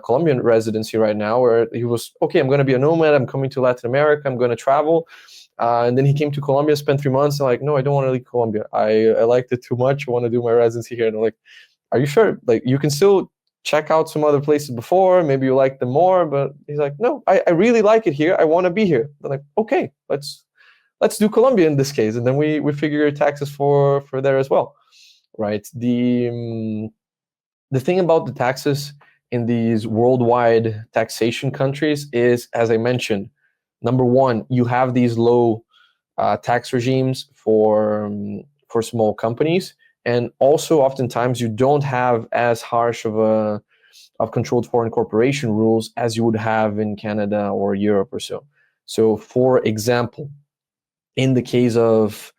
[SPEAKER 1] Colombian residency right now, where he was, okay, I'm going to be a nomad, I'm coming to Latin America, I'm going to travel. And then he came to Colombia, spent 3 months, and like, no, I don't want to leave Colombia. I liked it too much. I want to do my residency here. And I'm like, are you sure? Like, you can still check out some other places before, maybe you like them more, but he's like, no, I really like it here. I want to be here. I'm like, okay, let's do Colombia in this case. And then we figure your taxes for there as well, right? The thing about the taxes in these worldwide taxation countries is, as I mentioned, number one, you have these low tax regimes for small companies, and also oftentimes you don't have as harsh of controlled foreign corporation rules as you would have in Canada or Europe or so. So, for example, in the case of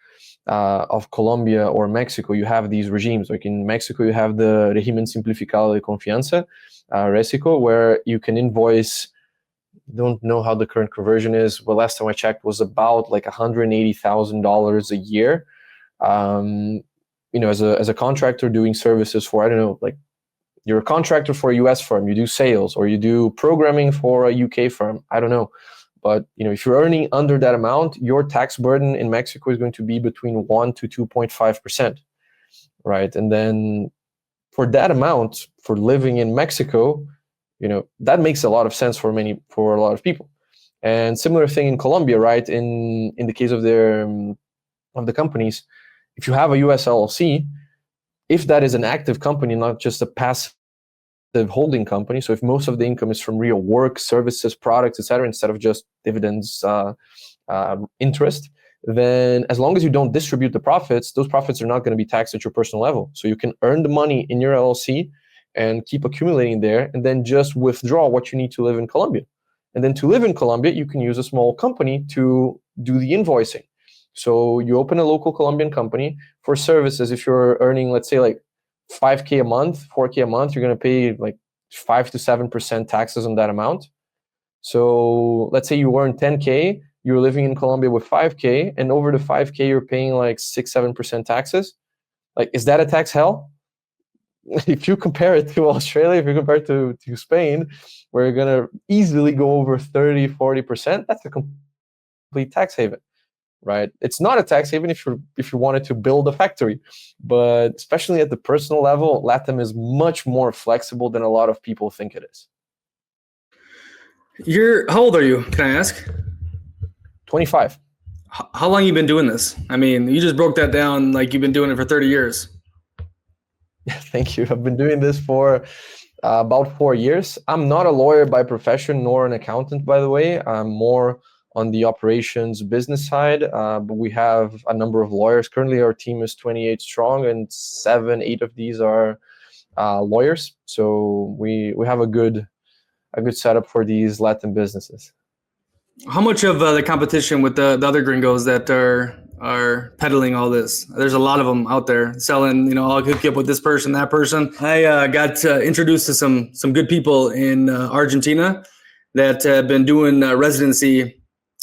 [SPEAKER 1] Colombia or Mexico, you have these regimes. Like in Mexico, you have the Régimen Simplificado de Confianza, RESICO, where you can invoice. Don't know how the current conversion is, but last time I checked was about like $180,000 a year. As a contractor doing services for, I don't know, like you're a contractor for a US firm, you do sales, or you do programming for a UK firm, I don't know. But if you're earning under that amount, your tax burden in Mexico is going to be between 1 to 2.5%, right? And then for that amount, for living in Mexico, that makes a lot of sense for a lot of people. And similar thing in Colombia, right? In the case of the companies, if you have a US LLC, if that is an active company, not just a passive holding company, so if most of the income is from real work, services, products, etc., instead of just dividends, interest, then as long as you don't distribute the profits, those profits are not going to be taxed at your personal level. So you can earn the money in your LLC and keep accumulating there, and then just withdraw what you need to live in Colombia. And then to live in Colombia, you can use a small company to do the invoicing. So you open a local Colombian company for services. If you're earning, let's say, like $5K a month, $4K a month, you're going to pay like 5 to 7% taxes on that amount. So let's say you earn $10K, you're living in Colombia with 5K, and over the 5K, you're paying like 6-7% taxes. Like, is that a tax hell? If you compare it to Australia, if you compare it to Spain, where you're going to easily go over 30-40%, that's a complete tax haven, right? It's not a tax haven if you wanted to build a factory, but especially at the personal level, Latam is much more flexible than a lot of people think it is.
[SPEAKER 3] How old are you? Can I ask?
[SPEAKER 1] 25.
[SPEAKER 3] How long you been doing this? I mean, you just broke that down like you've been doing it for 30 years.
[SPEAKER 1] Thank you. I've been doing this for about 4 years. I'm not a lawyer by profession, nor an accountant, by the way. I'm more on the operations business side, but we have a number of lawyers. Currently, our team is 28 strong, and 7-8 of these are lawyers. So we have a good setup for these Latin businesses.
[SPEAKER 3] How much of the competition with the other gringos that are peddling all this? There's a lot of them out there selling, I'll hook you up with this person, that person. I got introduced to some good people in Argentina that have been doing residency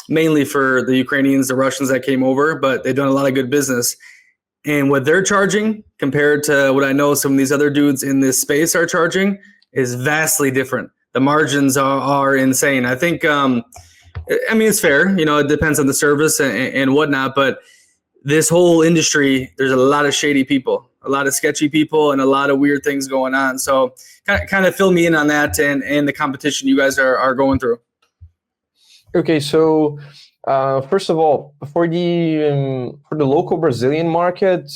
[SPEAKER 3] mainly for the Ukrainians, the Russians that came over, but they've done a lot of good business. And what they're charging compared to what I know some of these other dudes in this space are charging is vastly different. The margins are insane. I think, it's fair. It depends on the service and whatnot, but this whole industry, there's a lot of shady people, a lot of sketchy people, and a lot of weird things going on. So kind of fill me in on that and the competition you guys are going through.
[SPEAKER 1] Okay, so first of all, for the local Brazilian market,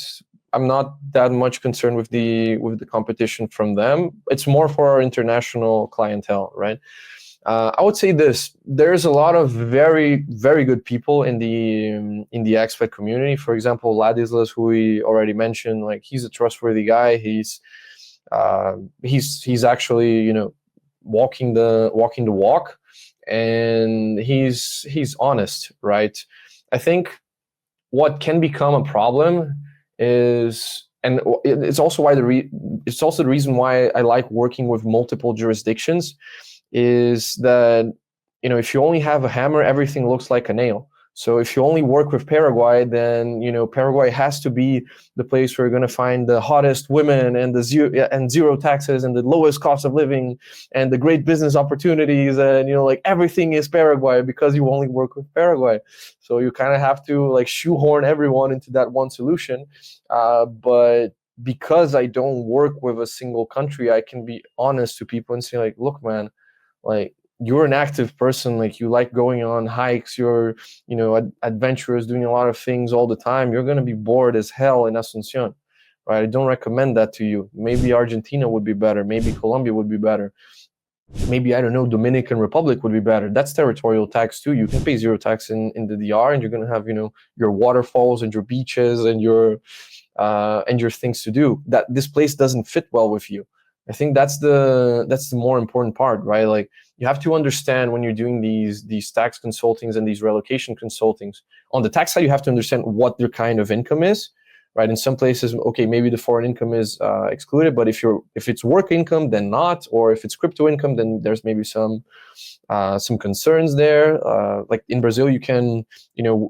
[SPEAKER 1] I'm not that much concerned with the competition from them. It's more for our international clientele, right? I would say this: there's a lot of very, very good people in the expat community. For example, Ladislas, who we already mentioned, like, he's a trustworthy guy. He's actually walking the walk, and he's honest, right? I think what can become a problem is, and it's also the reason why I like working with multiple jurisdictions, is that if you only have a hammer, everything looks like a nail. So if you only work with Paraguay, then Paraguay has to be the place where you're going to find the hottest women and the zero taxes and the lowest cost of living and the great business opportunities, and like everything is Paraguay because you only work with Paraguay. So you kind of have to like shoehorn everyone into that one solution. But because I don't work with a single country, I can be honest to people and say, like, look, man, like, you're an active person, like, you like going on hikes, you're adventurous, doing a lot of things all the time, you're going to be bored as hell in Asuncion, right? I don't recommend that to you. Maybe Argentina would be better, maybe Colombia would be better, maybe, I don't know, Dominican Republic would be better. That's territorial tax too. You can pay zero tax in the DR, and you're going to have your waterfalls and your beaches and your things to do. That this place doesn't fit well with you. I think that's the more important part, right? Like, you have to understand when you're doing these tax consultings and these relocation consultings. On the tax side, you have to understand what their kind of income is, right? In some places, okay, maybe the foreign income is excluded, but if it's work income, then not, or if it's crypto income, then there's maybe some concerns there. Like in Brazil, you can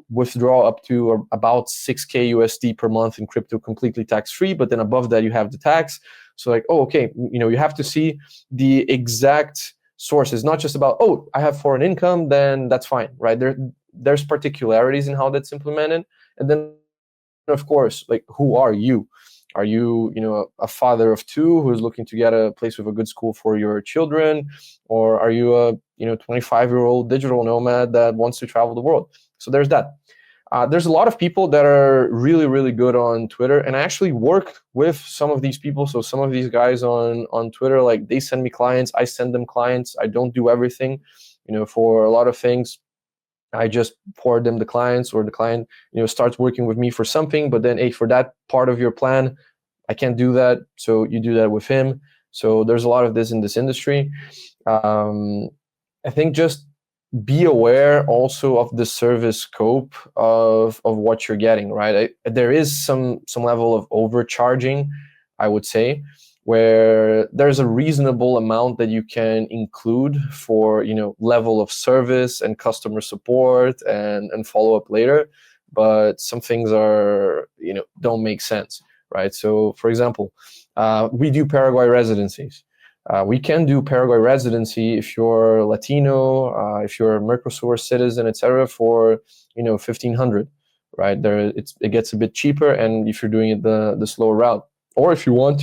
[SPEAKER 1] withdraw up to about 6K USD per month in crypto completely tax free, but then above that you have the tax. So like, oh, okay, you have to see the exact sources, not just about, oh, I have foreign income, then that's fine, right? There's particularities in how that's implemented. And then, of course, like, who are you? Are you, a father of two who's looking to get a place with a good school for your children? Or are you a, 25-year-old digital nomad that wants to travel the world? So there's that. There's a lot of people that are really, really good on Twitter, and I actually work with some of these people. So some of these guys on Twitter, like, they send me clients, I send them clients. I don't do everything, for a lot of things. I just forward them the clients, or the client, starts working with me for something, but then, hey, for that part of your plan, I can't do that. So you do that with him. So there's a lot of this in this industry. I think just be aware also of the service scope of what you're getting, right? There is some level of overcharging, I would say, where there's a reasonable amount that you can include for, level of service and customer support and follow up later. But some things are, don't make sense, right? So for example, we do Paraguay residencies. We can do Paraguay residency if you're Latino, if you're a Mercosur citizen, etc., for 1,500, right? It gets a bit cheaper, and if you're doing it the slower route, or if you want,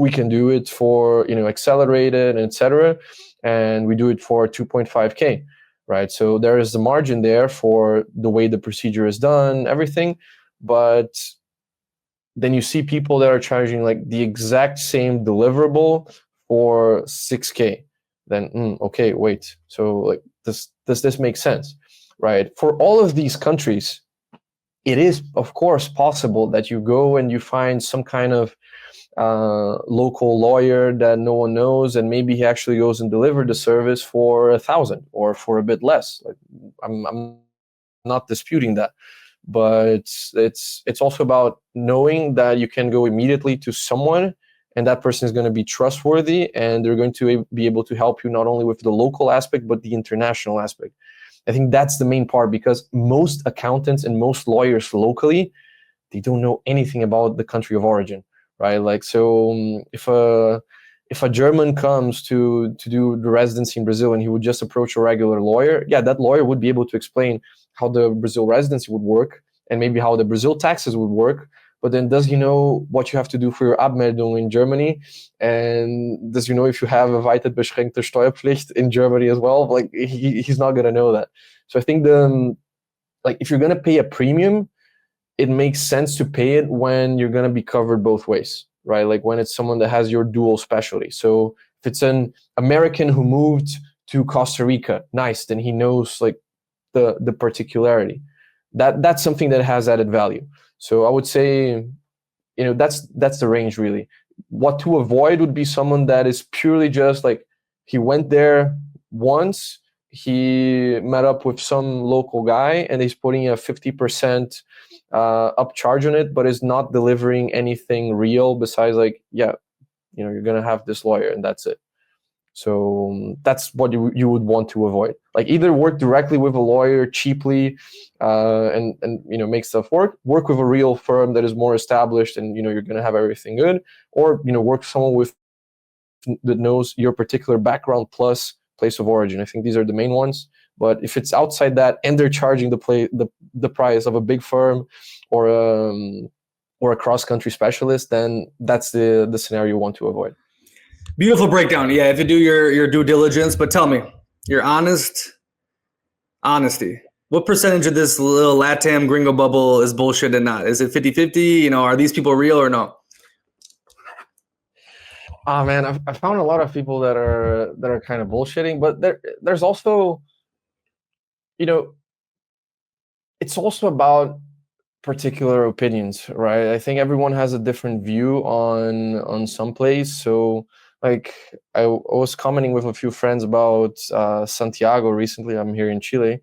[SPEAKER 1] we can do it for accelerated, etc., and we do it for 2.5K, right? So there is the margin there for the way the procedure is done, everything, but then you see people that are charging like the exact same deliverable for 6K. Then okay, wait. So like does this make sense, right? For all of these countries, it is of course possible that you go and you find some kind of local lawyer that no one knows, and maybe he actually goes and delivers the service for 1,000 or for a bit less. Like, I'm not disputing that, but it's also about knowing that you can go immediately to someone, and that person is going to be trustworthy, and they're going to be able to help you not only with the local aspect but the international aspect. I think that's the main part, because most accountants and most lawyers locally, they don't know anything about the country of origin, right? Like, so if a German comes to do the residency in Brazil and he would just approach a regular lawyer, yeah, that lawyer would be able to explain how the Brazil residency would work and maybe how the Brazil taxes would work. But then does he know what you have to do for your Abmeldung in Germany? And does if you have a weitet beschränkte Steuerpflicht in Germany as well? Like, he's not going to know that. So I think if you're going to pay a premium, it makes sense to pay it when you're going to be covered both ways, right? Like when it's someone that has your dual specialty. So if it's an American who moved to Costa Rica, nice, then he knows like the particularity. That's something that has added value. So I would say, that's the range really. What to avoid would be someone that is purely just like, he went there once, he met up with some local guy, and he's putting a 50% upcharge on it, but is not delivering anything real besides like, yeah, you're gonna have this lawyer and that's it. So that's what you would want to avoid. Like, either work directly with a lawyer cheaply, and make stuff work with a real firm that is more established, and you're gonna have everything good, or work with someone that knows your particular background plus place of origin. I think these are the main ones. But if it's outside that and they're charging the price of a big firm or a cross-country specialist, then that's the scenario you want to avoid.
[SPEAKER 3] Beautiful breakdown. Yeah, if you do your due diligence, but tell me, your honesty. What percentage of this little Latam gringo bubble is bullshit and not? Is it 50-50? Are these people real or no?
[SPEAKER 1] Ah, man, I found a lot of people that are kind of bullshitting, but there's also, it's also about particular opinions, right? I think everyone has a different view on some place. So like, I was commenting with a few friends about Santiago recently. I'm here in Chile,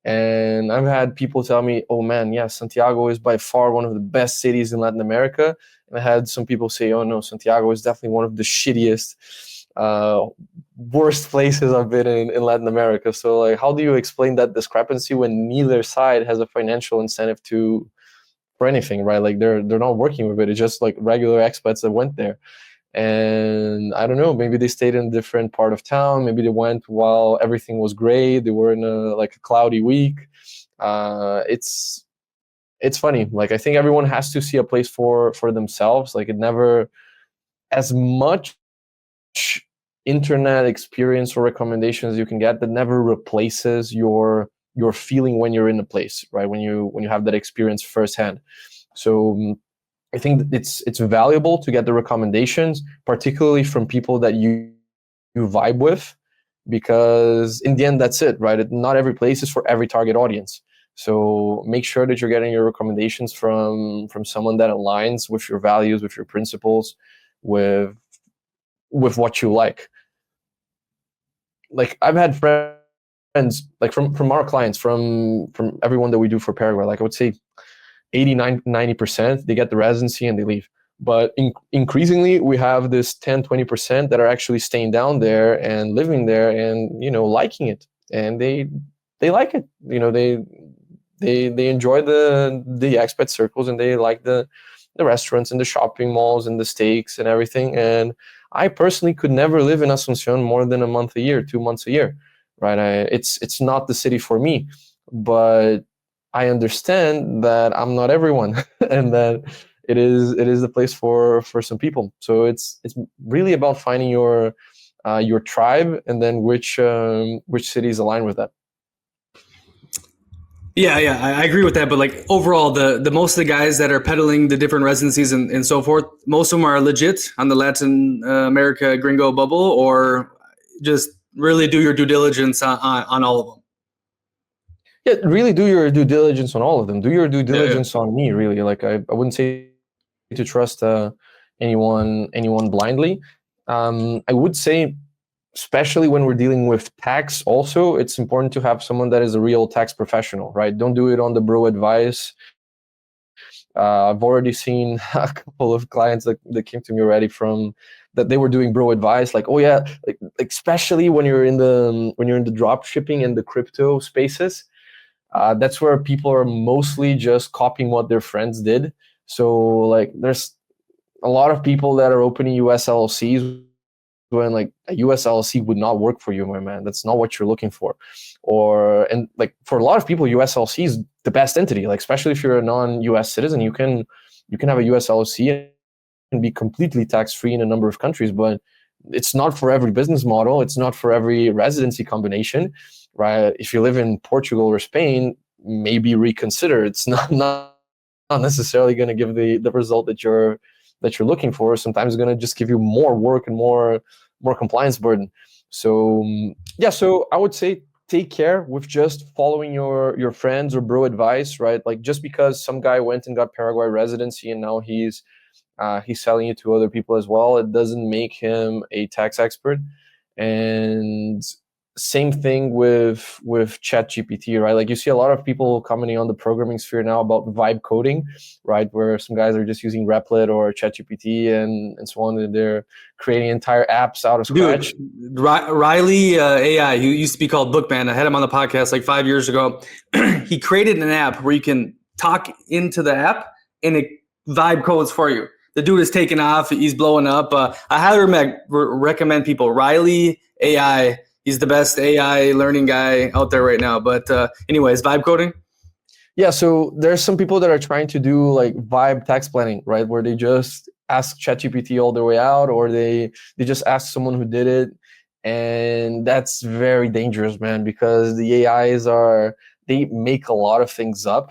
[SPEAKER 1] and I've had people tell me, oh man, yeah, Santiago is by far one of the best cities in Latin America. And I had some people say, oh no, Santiago is definitely one of the shittiest, worst places I've been in Latin America. So like, how do you explain that discrepancy when neither side has a financial incentive for anything, right? Like, they're not working with it. It's just like regular expats that went there. And I don't know, maybe they stayed in a different part of town. Maybe they went while everything was great. They were in a cloudy week. It's funny. Like, I think everyone has to see a place for themselves. Like, it never, as much internet experience or recommendations you can get, that never replaces your feeling when you're in a place, right? When you have that experience firsthand. So I think it's valuable to get the recommendations, particularly from people that you vibe with, because in the end, that's it, right? Not every place is for every target audience. So make sure that you're getting your recommendations from someone that aligns with your values, with your principles, with what you like. Like, I've had friends, like from our clients, from everyone that we do for Paraguay, like I would say 89-90%, they get the residency and they leave. But increasingly, we have this 10-20% that are actually staying down there and living there and, liking it. And they like it. They enjoy the expat circles, and they like the restaurants and the shopping malls and the steaks and everything. And I personally could never live in Asuncion more than a month a year, 2 months a year, right? It's not the city for me, but I understand that I'm not everyone, and that it is the place for some people. So it's really about finding your tribe, and then which cities align with that.
[SPEAKER 3] Yeah, I agree with that. But like overall, the most of the guys that are peddling the different residencies and so forth, most of them are legit on the Latin America gringo bubble, or just really do your due diligence on all of them.
[SPEAKER 1] Yeah, really do your due diligence on all of them. Do your due diligence on me, really. Like I wouldn't say to trust anyone blindly. I would say, especially when we're dealing with tax, also, it's important to have someone that is a real tax professional, right? Don't do it on the bro advice. I've already seen a couple of clients that came to me already from that they were doing bro advice, like, oh yeah, like especially when you're in the drop shipping and the crypto spaces. That's where people are mostly just copying what their friends did. So like there's a lot of people that are opening US LLCs when like a US LLC would not work for you, my man. That's not what you're looking for. And like for a lot of people, US LLC is the best entity, like especially if you're a non-US citizen, you can have a US LLC and be completely tax-free in a number of countries, but it's not for every business model. It's not for every residency combination. Right? If you live in Portugal or Spain, maybe reconsider. It's not necessarily going to give the result that you're looking for. Sometimes it's going to just give you more work and more compliance burden. So yeah, so I would say take care with just following your friends or bro advice, right? Like just because some guy went and got Paraguay residency and now he's selling it to other people as well, it doesn't make him a tax expert. And same thing with ChatGPT, right? Like you see a lot of people commenting on the programming sphere now about vibe coding, right? Where some guys are just using Replit or ChatGPT and so on, and they're creating entire apps out of scratch.
[SPEAKER 3] Dude, Riley AI, who used to be called Bookman, I had him on the podcast like 5 years ago. He created an app where you can talk into the app and it vibe codes for you. The dude is taking off. He's blowing up. I highly recommend people. Riley AI. He's the best AI learning guy out there right now. But anyways, vibe coding.
[SPEAKER 1] Yeah, so there's some people that are trying to do like vibe tax planning, right? Where they just ask ChatGPT all the way out, or they just ask someone who did it. And that's very dangerous, man, because the AIs they make a lot of things up.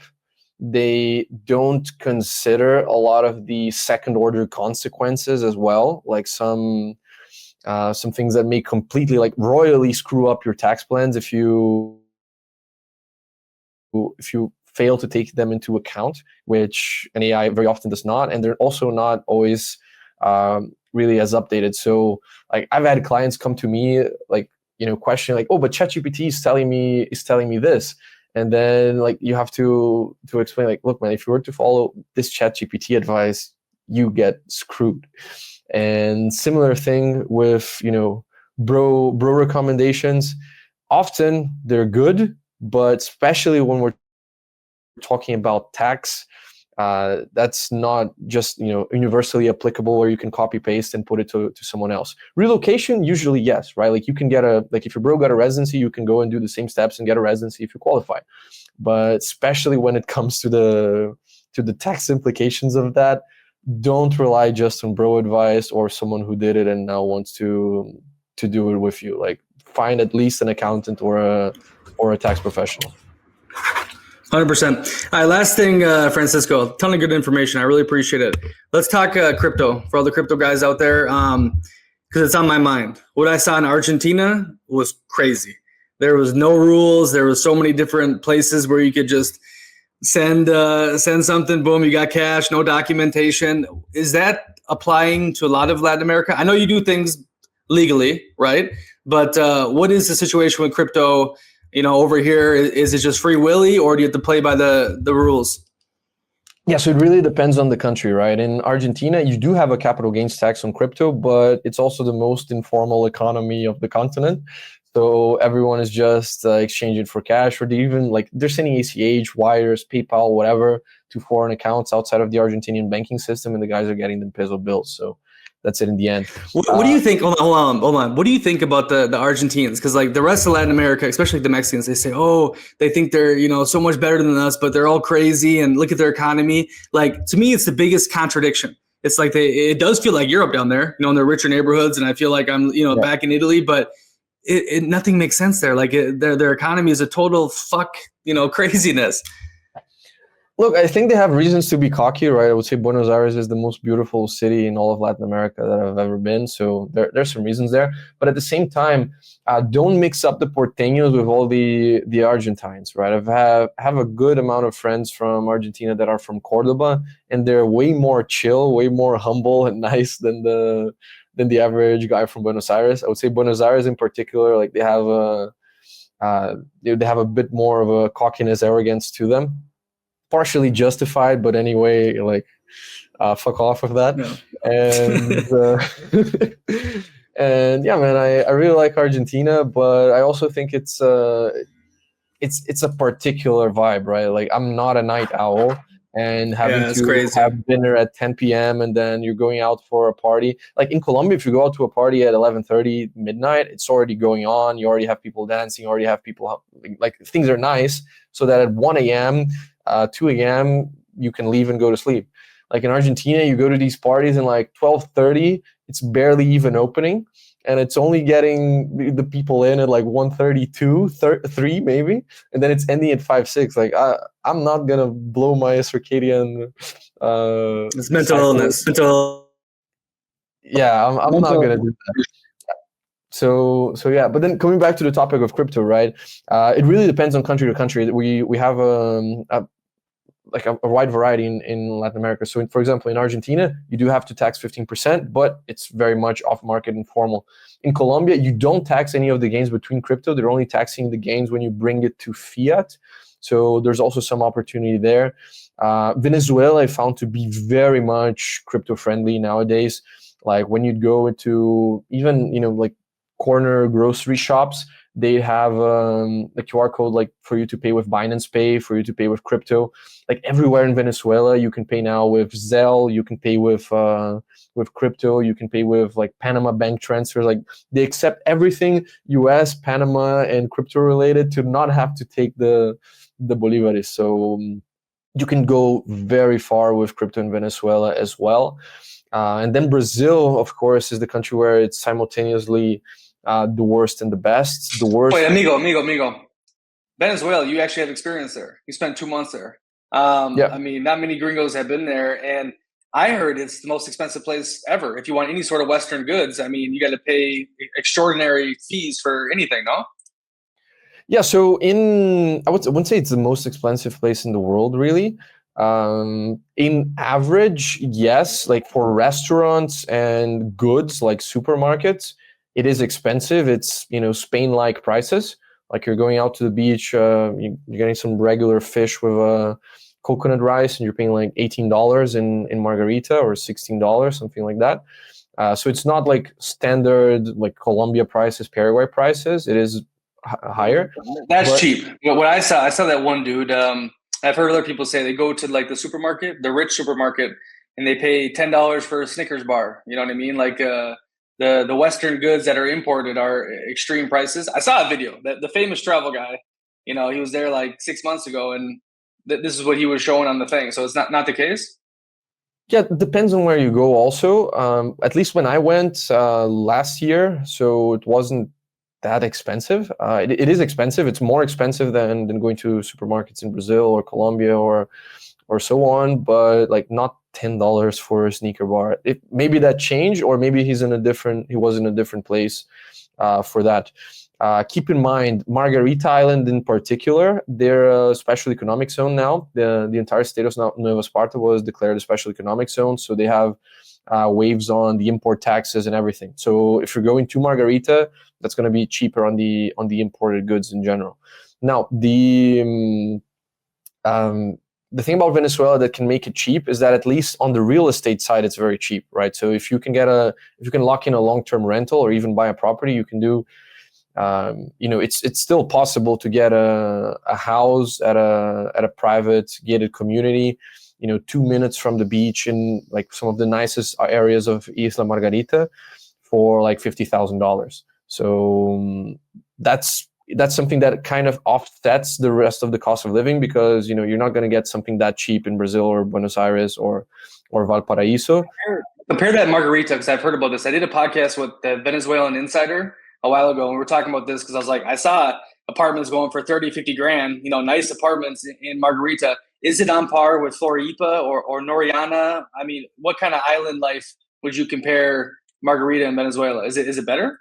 [SPEAKER 1] They don't consider a lot of the second order consequences as well, like some things that may completely like royally screw up your tax plans if you fail to take them into account, which an AI very often does not, and they're also not always really as updated. So like I've had clients come to me like, questioning like, oh, but ChatGPT is telling me this. And then like you have to explain like, look, man, if you were to follow this ChatGPT advice, you get screwed. And similar thing with, bro recommendations. Often they're good, but especially when we're talking about tax, that's not just, universally applicable where you can copy paste and put it to someone else. Relocation, usually yes, right? Like you can get if your bro got a residency, you can go and do the same steps and get a residency if you qualify. But especially when it comes to the tax implications of that, don't rely just on bro advice or someone who did it and now wants to do it with you. Like find at least an accountant or a tax professional.
[SPEAKER 3] 100%. All right, last thing, Francisco, ton of good information. I really appreciate it. Let's talk crypto for all the crypto guys out there, because it's on my mind. What I saw in Argentina was crazy. There was no rules. There was so many different places where you could just send something, boom, you got cash, no documentation. Is that applying to a lot of Latin America? I know you do things legally, right? But what is the situation with crypto? Over here, is it just free willy, or do you have to play by the rules?
[SPEAKER 1] Yeah, so it really depends on the country, right? In Argentina, you do have a capital gains tax on crypto, but it's also the most informal economy of the continent. So everyone is just exchanging for cash, or they even like they're sending ACH, wires, PayPal, whatever to foreign accounts outside of the Argentinian banking system, and the guys are getting them peso bills. So that's it in the end.
[SPEAKER 3] What do you think? Hold on. What do you think about the Argentines? Because like the rest of Latin America, especially the Mexicans, they say, oh, they think they're so much better than us, but they're all crazy and look at their economy. Like to me, it's the biggest contradiction. It's like it does feel like Europe down there, in their richer neighborhoods, and I feel like I'm
[SPEAKER 1] Yeah.
[SPEAKER 3] back in Italy, but nothing makes sense there. Like their economy is a total fuck craziness.
[SPEAKER 1] Look, I think they have reasons to be cocky, right? I would say Buenos Aires is the most beautiful city in all of Latin America that I've ever been. So there's some reasons there. But at the same time, don't mix up the Porteños with all the Argentines, right? have a good amount of friends from Argentina that are from Cordoba, and they're way more chill, way more humble and nice than the average guy from Buenos Aires. I would say Buenos Aires in particular, like they have a bit more of a cockiness, arrogance to them. Partially justified, but anyway, like fuck off with that.
[SPEAKER 3] Yeah.
[SPEAKER 1] And and yeah, man, I really like Argentina, but I also think it's a particular vibe, right? Like I'm not a night owl, and having
[SPEAKER 3] it's
[SPEAKER 1] to
[SPEAKER 3] crazy.
[SPEAKER 1] have dinner at 10 p.m. and then you're going out for a party. Like in Colombia, if you go out to a party at 11:30 midnight, it's already going on. You already have people dancing. You already have people like things are nice, so that at 1 a.m. 2 a.m. you can leave and go to sleep. Like in Argentina, you go to these parties and like 12:30, it's barely even opening, and it's only getting the people in at like 1:32, 3 maybe, and then it's ending at 5, 6. Like I'm not gonna blow my circadian.
[SPEAKER 3] It's mental
[SPEAKER 1] cycle.
[SPEAKER 3] illness.
[SPEAKER 1] Yeah, I'm not gonna do that. So yeah, but then coming back to the topic of crypto, right? It really depends on country to country. We have like a wide variety in Latin America. So for example, in Argentina, you do have to tax 15%, but it's very much off market and formal. In Colombia, you don't tax any of the gains between crypto. They're only taxing the gains when you bring it to fiat. So there's also some opportunity there. Venezuela I found to be very much crypto friendly nowadays. Like when you'd go into even, like corner grocery shops, they have the QR code like for you to pay with Binance Pay, for you to pay with crypto. Like everywhere in Venezuela, you can pay now with Zelle, you can pay with crypto, you can pay with like Panama bank transfers. Like they accept everything US, Panama, and crypto related to not have to take the bolivares. So you can go very far with crypto in Venezuela as well. And then Brazil, of course, is the country where it's simultaneously the worst and the best. The worst.
[SPEAKER 3] Wait, amigo. Venezuela, you actually have experience there. You spent 2 months there.
[SPEAKER 1] Yeah.
[SPEAKER 3] I mean, not many gringos have been there, and I heard it's the most expensive place ever. If you want any sort of Western goods, I mean, you got to pay extraordinary fees for anything, no?
[SPEAKER 1] Yeah, so I wouldn't say it's the most expensive place in the world, really. In average, yes, like for restaurants and goods like supermarkets, it is expensive. It's, Spain-like prices. Like you're going out to the beach, you're getting some regular fish with coconut rice, and you're paying like $18 in margarita, or $16, something like that. So it's not like standard like Colombia prices, Paraguay prices. It is higher.
[SPEAKER 3] That's cheap. What I saw that one dude. I've heard other people say they go to like the supermarket, the rich supermarket, and they pay $10 for a Snickers bar. You know what I mean? Like the Western goods that are imported are extreme prices. I saw a video that the famous travel guy, he was there like 6 months ago, and this is what he was showing on the thing. So it's not the case.
[SPEAKER 1] Yeah, it depends on where you go also. At least when I went last year, so it wasn't that expensive. It is expensive. It's more expensive than going to supermarkets in Brazil or Colombia or so on, but like not $10 for a sneaker bar. Maybe that changed, or maybe he was in a different place for that. Keep in mind, Margarita Island in particular, they're a special economic zone now. The entire state of Nueva Esparta was declared a special economic zone, so they have waves on the import taxes and everything. So if you're going to Margarita, that's going to be cheaper on the imported goods in general. Now, the thing about Venezuela that can make it cheap is that at least on the real estate side, it's very cheap, right? So if you can lock in a long-term rental or even buy a property, you can do, it's still possible to get a house at a private gated community, 2 minutes from the beach in like some of the nicest areas of Isla Margarita for like $50,000. So that's something that kind of offsets the rest of the cost of living, because you're not going to get something that cheap in Brazil or Buenos Aires or Valparaiso.
[SPEAKER 3] Compare that Margarita, because I've heard about this. I did a podcast with the Venezuelan Insider a while ago, and we were talking about this because I was like, I saw apartments going for 30, 50 grand, nice apartments in Margarita. Is it on par with Floripa or Noriana? I mean, what kind of island life would you compare Margarita and Venezuela? Is it better?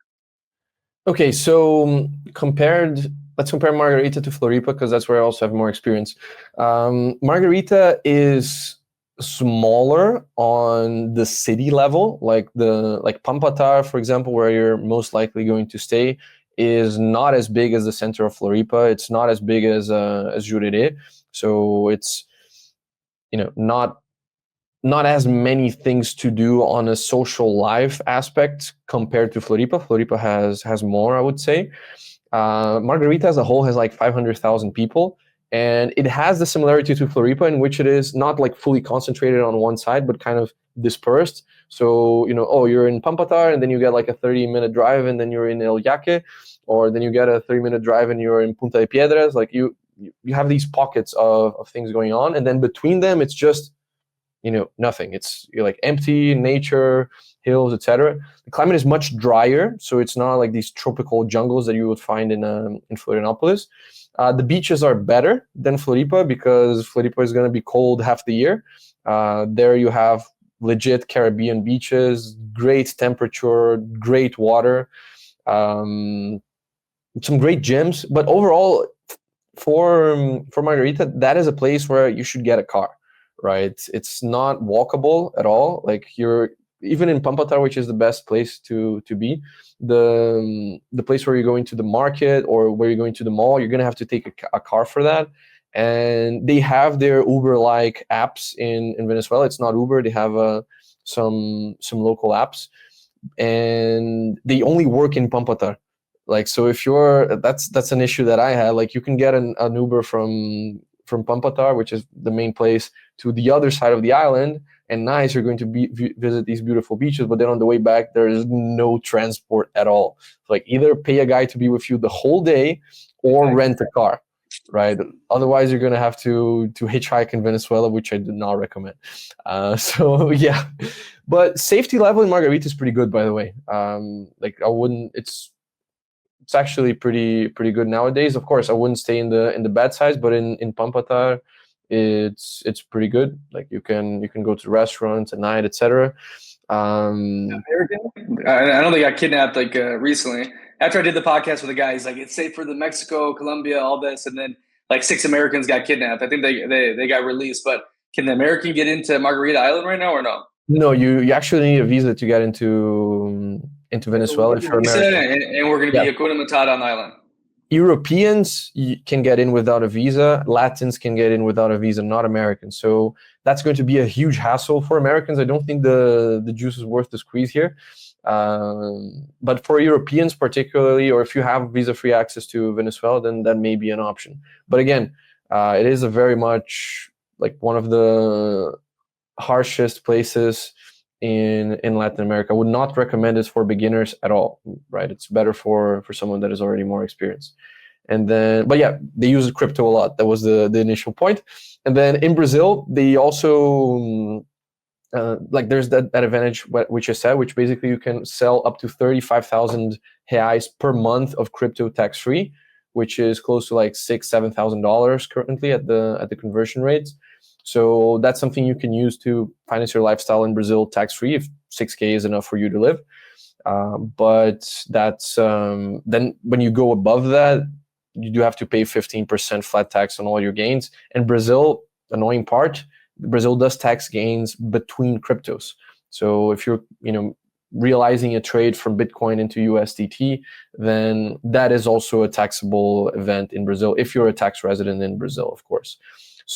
[SPEAKER 1] Okay, so let's compare Margarita to Floripa, because that's where I also have more experience. Margarita is smaller on the city level, like Pampatar, for example, where you're most likely going to stay, is not as big as the center of Floripa. It's not as big as Jurerê, so it's not as many things to do on a social life aspect compared to Floripa. Floripa has more, I would say. Margarita as a whole has like 500,000 people, and it has the similarity to Floripa in which it is not like fully concentrated on one side, but kind of dispersed. So, you're in Pampatar, and then you get like a 30-minute drive, and then you're in El Yaque, or then you get a 30-minute drive and you're in Punta de Piedras. Like you have these pockets of things going on, and then between them, it's just nothing. You're like empty nature, hills, etc. The climate is much drier, so it's not like these tropical jungles that you would find in Florianopolis. The beaches are better than Floripa, because Floripa is going to be cold half the year. There you have legit Caribbean beaches, great temperature, great water, some great gyms. But overall, for Margarita, that is a place where you should get a car. Right, it's not walkable at all. Like you're even in Pampatar, which is the best place to be, the place where you're going to the market or where you're going to the mall, you're gonna have to take a car for that. And they have their Uber-like apps in Venezuela. It's not Uber. They have some local apps, and they only work in Pampatar. Like, so if that's an issue that I had. Like, you can get an Uber from Pampatar, which is the main place, to the other side of the island, and nice, you're going to visit these beautiful beaches, but then on the way back, there is no transport at all. Like, either pay a guy to be with you the whole day or rent a car, right? Otherwise, you're going to have to hitchhike in Venezuela, which I do not recommend. So yeah, but safety level in Margarita is pretty good, by the way. It's actually pretty good nowadays. Of course, I wouldn't stay in the bad sides, but in Pampatar, it's pretty good. Like, you can go to restaurants at night, etc.
[SPEAKER 3] I know they got kidnapped recently. After I did the podcast with the guy, he's like, it's safe for the Mexico, Colombia, all this, and then like 6 Americans got kidnapped. I think they got released, but can the American get into Margarita Island right now or no?
[SPEAKER 1] No, you actually need a visa to get into Venezuela if you're American.
[SPEAKER 3] And we're going to be Hakuna Matata on the island.
[SPEAKER 1] Europeans can get in without a visa. Latins can get in without a visa, not Americans. So that's going to be a huge hassle for Americans. I don't think the juice is worth the squeeze here. But for Europeans particularly, or if you have visa-free access to Venezuela, then that may be an option. But again, it is a very much like one of the harshest places in Latin America. I would not recommend it for beginners at all, right? It's better for someone that is already more experienced. And then, but yeah, they use crypto a lot. That was the initial point. And then in Brazil, they also there's that advantage which I said, which basically you can sell up to 35,000 reais per month of crypto tax-free, which is close to like $6,000-$7,000 currently at the conversion rates. So that's something you can use to finance your lifestyle in Brazil tax-free if 6K is enough for you to live. But that's then when you go above that, you do have to pay 15% flat tax on all your gains. And Brazil, annoying part, Brazil does tax gains between cryptos. So if you're realizing a trade from Bitcoin into USDT, then that is also a taxable event in Brazil if you're a tax resident in Brazil, of course.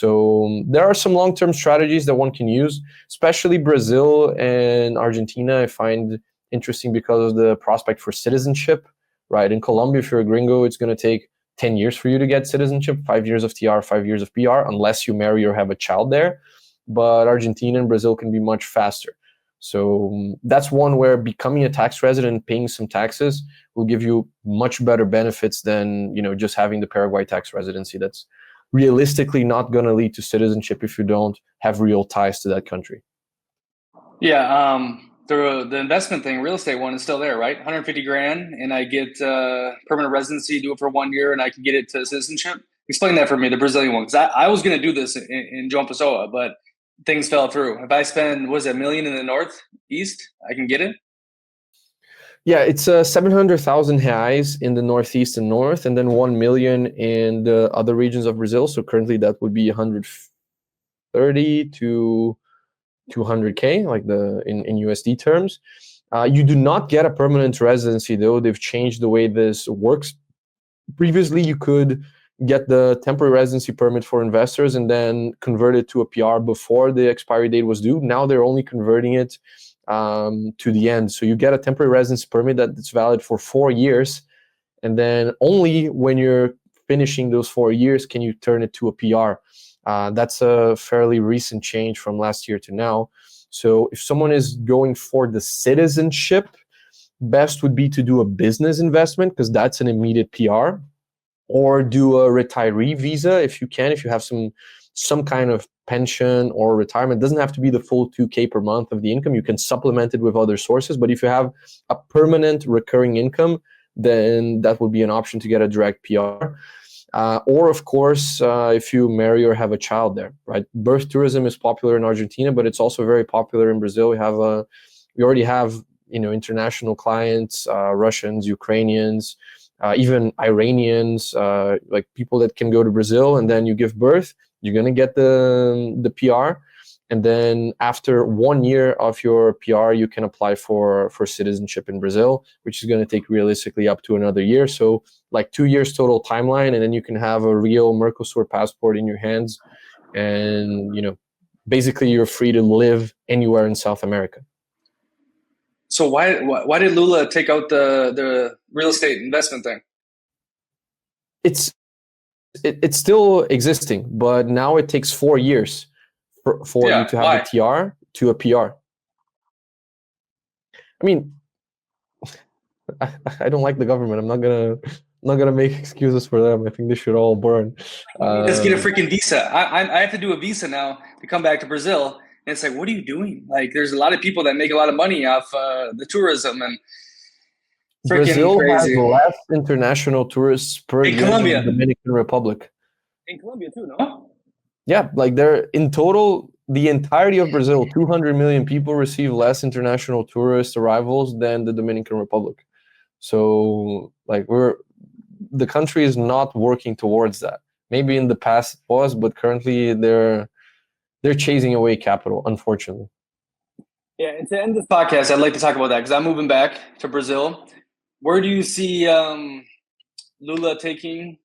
[SPEAKER 1] So there are some long-term strategies that one can use, especially Brazil and Argentina. I find interesting because of the prospect for citizenship, right? In Colombia, if you're a gringo, it's going to take 10 years for you to get citizenship, 5 years of TR, 5 years of PR, unless you marry or have a child there. But Argentina and Brazil can be much faster. So that's one where becoming a tax resident, paying some taxes, will give you much better benefits than just having the Paraguay tax residency. That's realistically not going to lead to citizenship if you don't have real ties to that country.
[SPEAKER 3] Yeah, the investment thing, real estate one is still there, right? 150 grand, and I get permanent residency, do it for 1 year, and I can get it to citizenship. Explain that for me, the Brazilian one, because I was going to do this in João Pessoa, but things fell through. If I spend, was it $1 million in the northeast, I can get it?
[SPEAKER 1] Yeah, it's 700,000 reais in the northeast and north, and then 1 million in the other regions of Brazil. So currently that would be 130 to 200K, like in USD terms. You do not get a permanent residency though. They've changed the way this works. Previously, you could get the temporary residency permit for investors and then convert it to a PR before the expiry date was due. Now they're only converting it to the end. So you get a temporary residency permit that's valid for 4 years. And then only when you're finishing those 4 years can you turn it to a PR. That's a fairly recent change from last year to now. So if someone is going for the citizenship, best would be to do a business investment because that's an immediate PR, or do a retiree visa if you can, if you have some kind of pension or retirement. It doesn't have to be the full 2K per month of the income. You can supplement it with other sources. But if you have a permanent recurring income, then that would be an option to get a direct PR. Or of course, if you marry or have a child there, right? Birth tourism is popular in Argentina, but it's also very popular in Brazil. We already have international clients, Russians, Ukrainians, even Iranians, like people that can go to Brazil, and then you give birth, you're going to get the PR. And then after 1 year of your PR, you can apply for citizenship in Brazil, which is going to take realistically up to another year. So like 2 years total timeline, and then you can have a real Mercosur passport in your hands. And, basically you're free to live anywhere in South America.
[SPEAKER 3] So why did Lula take out the real estate investment thing?
[SPEAKER 1] It's still existing, but now it takes 4 years for you to have the TR to a PR. I mean, I don't like the government. I'm not gonna make excuses for them. I think they should all burn.
[SPEAKER 3] Let's get a freaking visa. I have to do a visa now to come back to Brazil. And it's like, what are you doing? Like, there's a lot of people that make a lot of money off the tourism and
[SPEAKER 1] Brazil
[SPEAKER 3] crazy.
[SPEAKER 1] has less international tourists per year than the Dominican Republic.
[SPEAKER 3] In Colombia too, no?
[SPEAKER 1] Yeah, like they're in total, the entirety of Brazil, 200 million people receive less international tourist arrivals than the Dominican Republic. So like the country is not working towards that. Maybe in the past it was, but currently they're chasing away capital, unfortunately.
[SPEAKER 3] Yeah, and to end this podcast, I'd like to talk about that because I'm moving back to Brazil. Where do you see Lula taking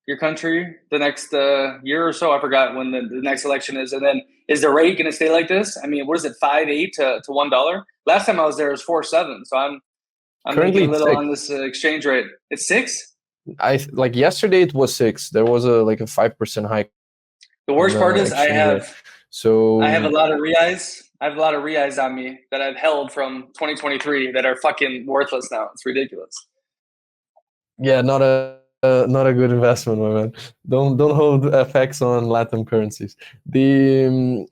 [SPEAKER 3] your country the next year or so? I forgot when the next election is. And then is the rate going to stay like this? I mean, what is it, 5.8 to $1? Last time I was there, it was 4.7. So I'm currently making a little on this exchange rate. It's 6?
[SPEAKER 1] Like yesterday it was 6. There was a 5% hike.
[SPEAKER 3] The worst part is I have a lot of reais. I have a lot of reais on me that I've held from 2023 that are fucking worthless now. It's ridiculous.
[SPEAKER 1] Yeah, not a good investment, my man. Don't hold FX on Latam currencies.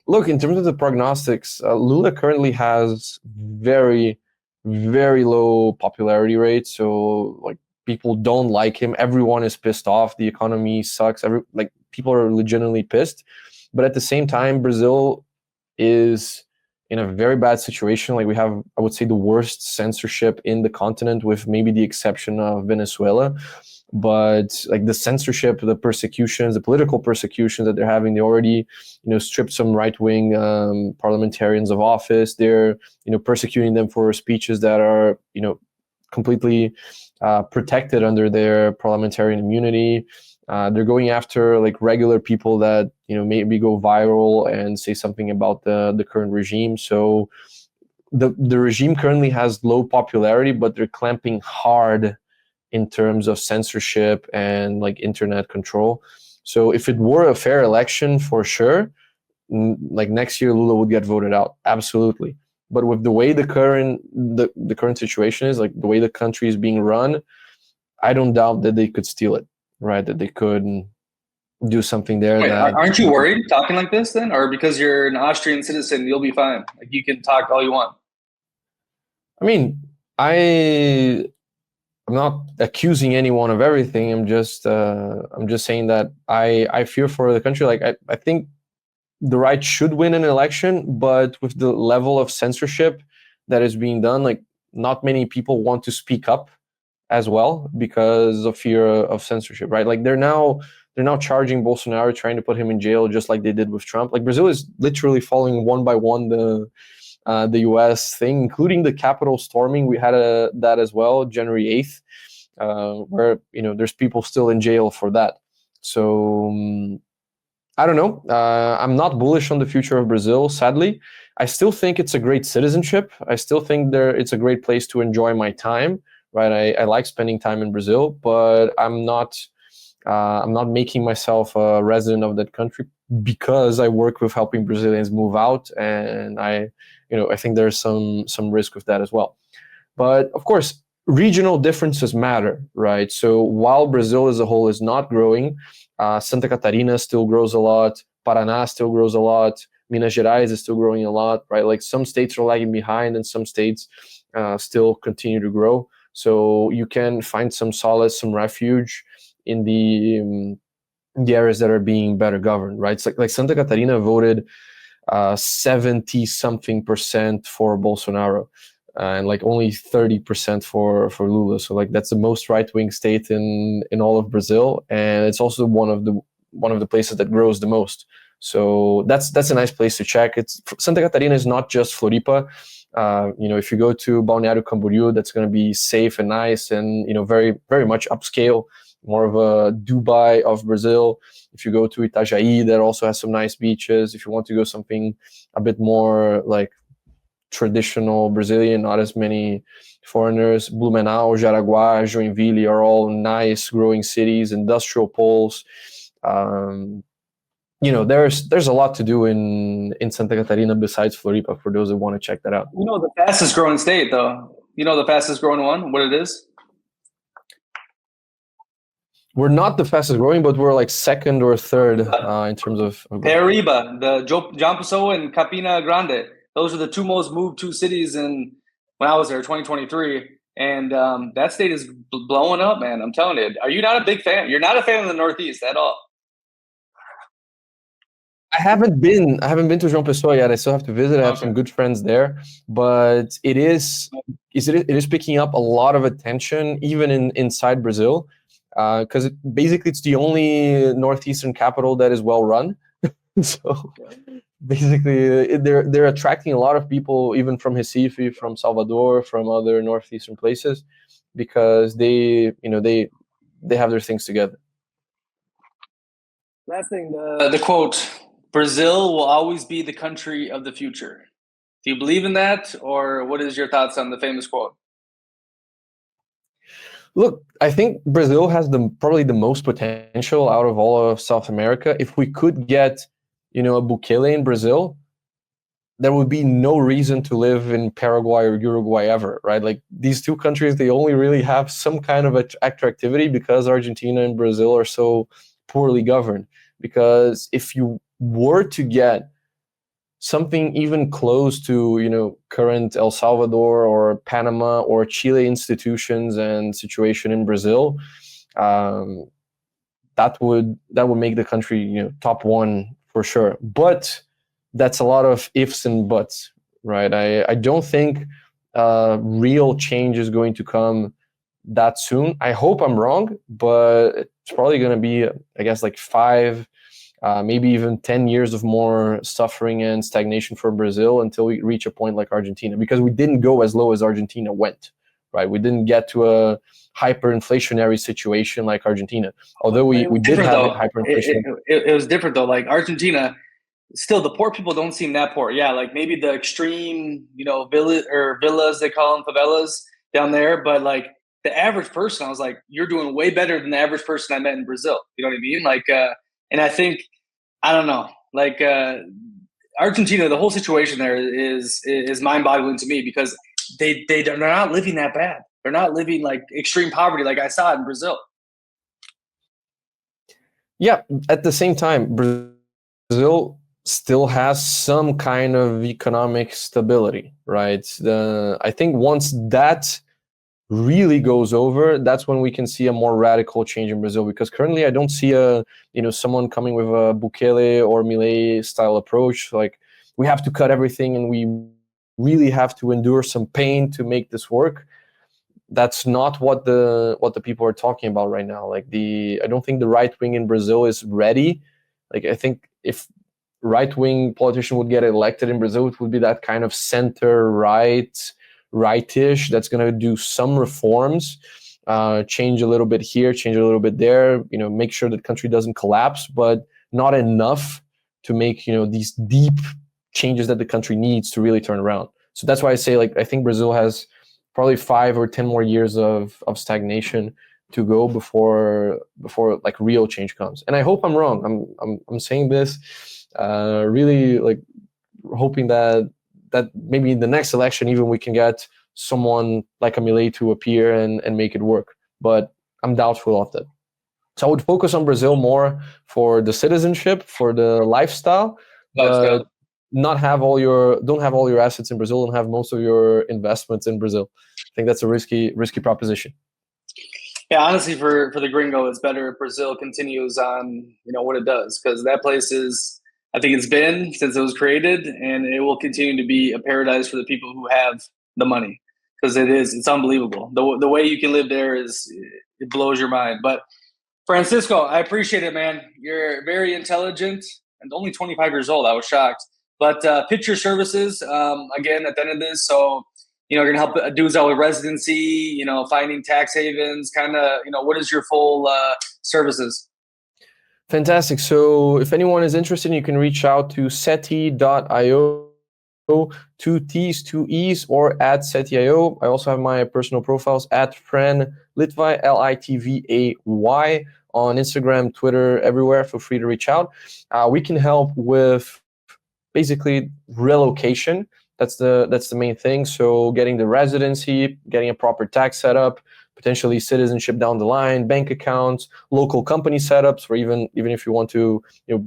[SPEAKER 1] Look, in terms of the prognostics, Lula currently has very, very low popularity rate. So like people don't like him. Everyone is pissed off. The economy sucks. People are legitimately pissed. But at the same time, Brazil is in a very bad situation. Like we have, I would say, the worst censorship in the continent, with maybe the exception of Venezuela. But like the censorship, the persecutions, the political persecutions that they're having, they already, stripped some right-wing parliamentarians of office. They're, persecuting them for speeches that are, completely protected under their parliamentarian immunity. They're going after like regular people that maybe go viral and say something about the current regime. So the regime currently has low popularity, but they're clamping hard in terms of censorship and like internet control. So if it were a fair election, for sure, like next year Lula would get voted out, absolutely. But with the way the current situation is, like the way the country is being run, I don't doubt that they could steal it, right? That they could do something there.
[SPEAKER 3] Wait,
[SPEAKER 1] That
[SPEAKER 3] aren't you worried talking like this then? Or because you're an Austrian citizen, you'll be fine? Like you can talk all you want.
[SPEAKER 1] I mean, I'm not accusing anyone of everything. I'm just saying that I fear for the country. Like I think the right should win an election, but with the level of censorship that is being done, like not many people want to speak up as well because of fear of censorship, right? Like they're now charging Bolsonaro, trying to put him in jail, just like they did with Trump. Like Brazil is literally following one by one the U.S. thing, including the Capitol storming. We had that as well, January 8th, where there's people still in jail for that. So I don't know. I'm not bullish on the future of Brazil, sadly. I still think it's a great citizenship. I still think it's a great place to enjoy my time, right? I like spending time in Brazil, but I'm not making myself a resident of that country because I work with helping Brazilians move out, and I think there's some risk with that as well. But of course, regional differences matter, right? So while Brazil as a whole is not growing, Santa Catarina still grows a lot, Paraná still grows a lot, Minas Gerais is still growing a lot, right? Like some states are lagging behind and some states still continue to grow. So you can find some solace, some refuge in the areas that are being better governed, right? It's like Santa Catarina voted 70-something% for Bolsonaro, and like only 30% for Lula. So like that's the most right-wing state in all of Brazil, and it's also one of the places that grows the most. So that's a nice place to check. It's Santa Catarina is not just Floripa. If you go to Balneário Camboriú, that's going to be safe and nice, and very very much upscale, more of a Dubai of Brazil. If you go to Itajaí, that also has some nice beaches. If you want to go something a bit more like traditional Brazilian, not as many foreigners, Blumenau, Jaraguá, Joinville are all nice growing cities, industrial poles. There's a lot to do in Santa Catarina besides Floripa for those that want to check that out.
[SPEAKER 3] The fastest growing state though. The fastest growing one, what it is?
[SPEAKER 1] We're not the fastest growing, but we're like second or third in terms of
[SPEAKER 3] Paraíba, the João Pessoa and Campina Grande. Those are the two most moved to cities when I was there, 2023. And that state is blowing up, man. I'm telling you. Are you not a big fan? You're not a fan of the Northeast at all.
[SPEAKER 1] I haven't been to João Pessoa yet. I still have to visit. I have some good friends there, but it is picking up a lot of attention even inside Brazil, because basically it's the only northeastern capital that is well run. So basically they're attracting a lot of people, even from Recife, from Salvador, from other northeastern places, because they have their things together.
[SPEAKER 3] Last thing, the quote, Brazil will always be the country of the future. Do you believe in that, or what is your thoughts on the famous quote?
[SPEAKER 1] Look, I think Brazil has probably the most potential out of all of South America. If we could get a Bukele in Brazil, there would be no reason to live in Paraguay or Uruguay ever, right? Like these two countries, they only really have some kind of attractivity because Argentina and Brazil are so poorly governed. Because if you were to get something even close to current El Salvador or Panama or Chile institutions and situation in Brazil, that would make the country top one for sure. But that's a lot of ifs and buts, right? I don't think real change is going to come that soon. I hope I'm wrong, but it's probably going to be, I guess, like 5, maybe even 10 years of more suffering and stagnation for Brazil until we reach a point like Argentina, because we didn't go as low as Argentina went, right? We didn't get to a hyperinflationary situation like Argentina, although we did have hyperinflation.
[SPEAKER 3] It was different though. Like Argentina, still the poor people don't seem that poor. Yeah, like maybe the extreme, villas they call them, favelas down there. But like the average person, I was like, you're doing way better than the average person I met in Brazil. You know what I mean? Like, and I think, I don't know, like Argentina, the whole situation there is mind-boggling to me because they're not living that bad. They're not living like extreme poverty like I saw in Brazil.
[SPEAKER 1] Yeah, at the same time, Brazil still has some kind of economic stability, right? I think once that really goes over, that's when we can see a more radical change in Brazil. Because currently, I don't see someone coming with a Bukele or Milei style approach. Like we have to cut everything, and we really have to endure some pain to make this work. That's not what the people are talking about right now. Like I don't think the right wing in Brazil is ready. Like I think if right wing politician would get elected in Brazil, it would be that kind of center rightish that's going to do some reforms, change a little bit here, change a little bit there. Make sure that the country doesn't collapse, but not enough to make these deep changes that the country needs to really turn around. So that's why I say I think Brazil has probably 5 or 10 more years of stagnation to go before like real change comes. And I hope I'm wrong. I'm saying this really like hoping that maybe in the next election even we can get someone like a Milei to appear and make it work. But I'm doubtful of that. So I would focus on Brazil more for the citizenship, for the lifestyle, but don't have all your assets in Brazil and have most of your investments in Brazil. I think that's a risky proposition.
[SPEAKER 3] Yeah, honestly, for the gringo, it's better if Brazil continues on, what it does, because that place is, I think it's been since it was created, and it will continue to be a paradise for the people who have the money, because it's unbelievable. The way you can live there it blows your mind. But Francisco, I appreciate it, man. You're very intelligent and only 25 years old. I was shocked. But pitch your services again at the end of this. So, you're going to help dudes out with residency, finding tax havens, kind of, what is your full services?
[SPEAKER 1] Fantastic. So if anyone is interested, you can reach out to seti.io, 2 T's, 2 E's, or at seti.io. I also have my personal profiles at Fran Litvay, Litvay, on Instagram, Twitter, everywhere. Feel free to reach out. We can help with basically relocation. That's the main thing. So getting the residency, getting a proper tax setup, potentially citizenship down the line, bank accounts, local company setups, or even if you want to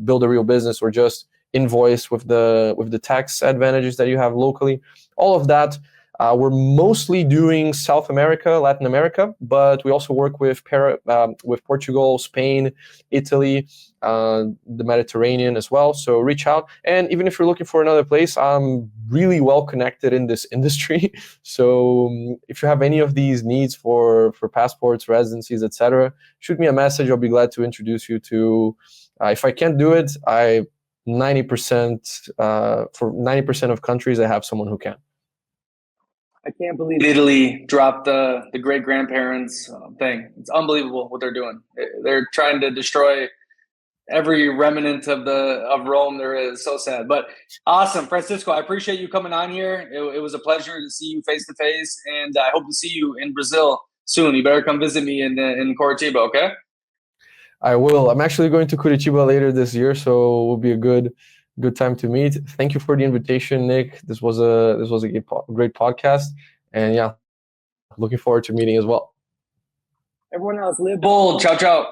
[SPEAKER 1] build a real business or just invoice with the tax advantages that you have locally. All of that. We're mostly doing South America, Latin America, but we also work with Portugal, Spain, Italy, the Mediterranean as well. So reach out. And even if you're looking for another place, I'm really well connected in this industry. So if you have any of these needs for passports, residencies, etc., shoot me a message. I'll be glad to introduce you to. If I can't do it, for 90% of countries, I have someone who can.
[SPEAKER 3] I can't believe Italy dropped the great-grandparents thing. It's unbelievable what they're doing. They're trying to destroy every remnant of Rome there is. So sad. But awesome. Francisco, I appreciate you coming on here. It was a pleasure to see you face-to-face, and I hope to see you in Brazil soon. You better come visit me in Curitiba, okay? I will. I'm actually going to Curitiba later this year, so it will be a good time to meet. Thank you for the invitation, Nick. This was a great podcast, and yeah, looking forward to meeting as well. Everyone else, live bold. Ciao, ciao.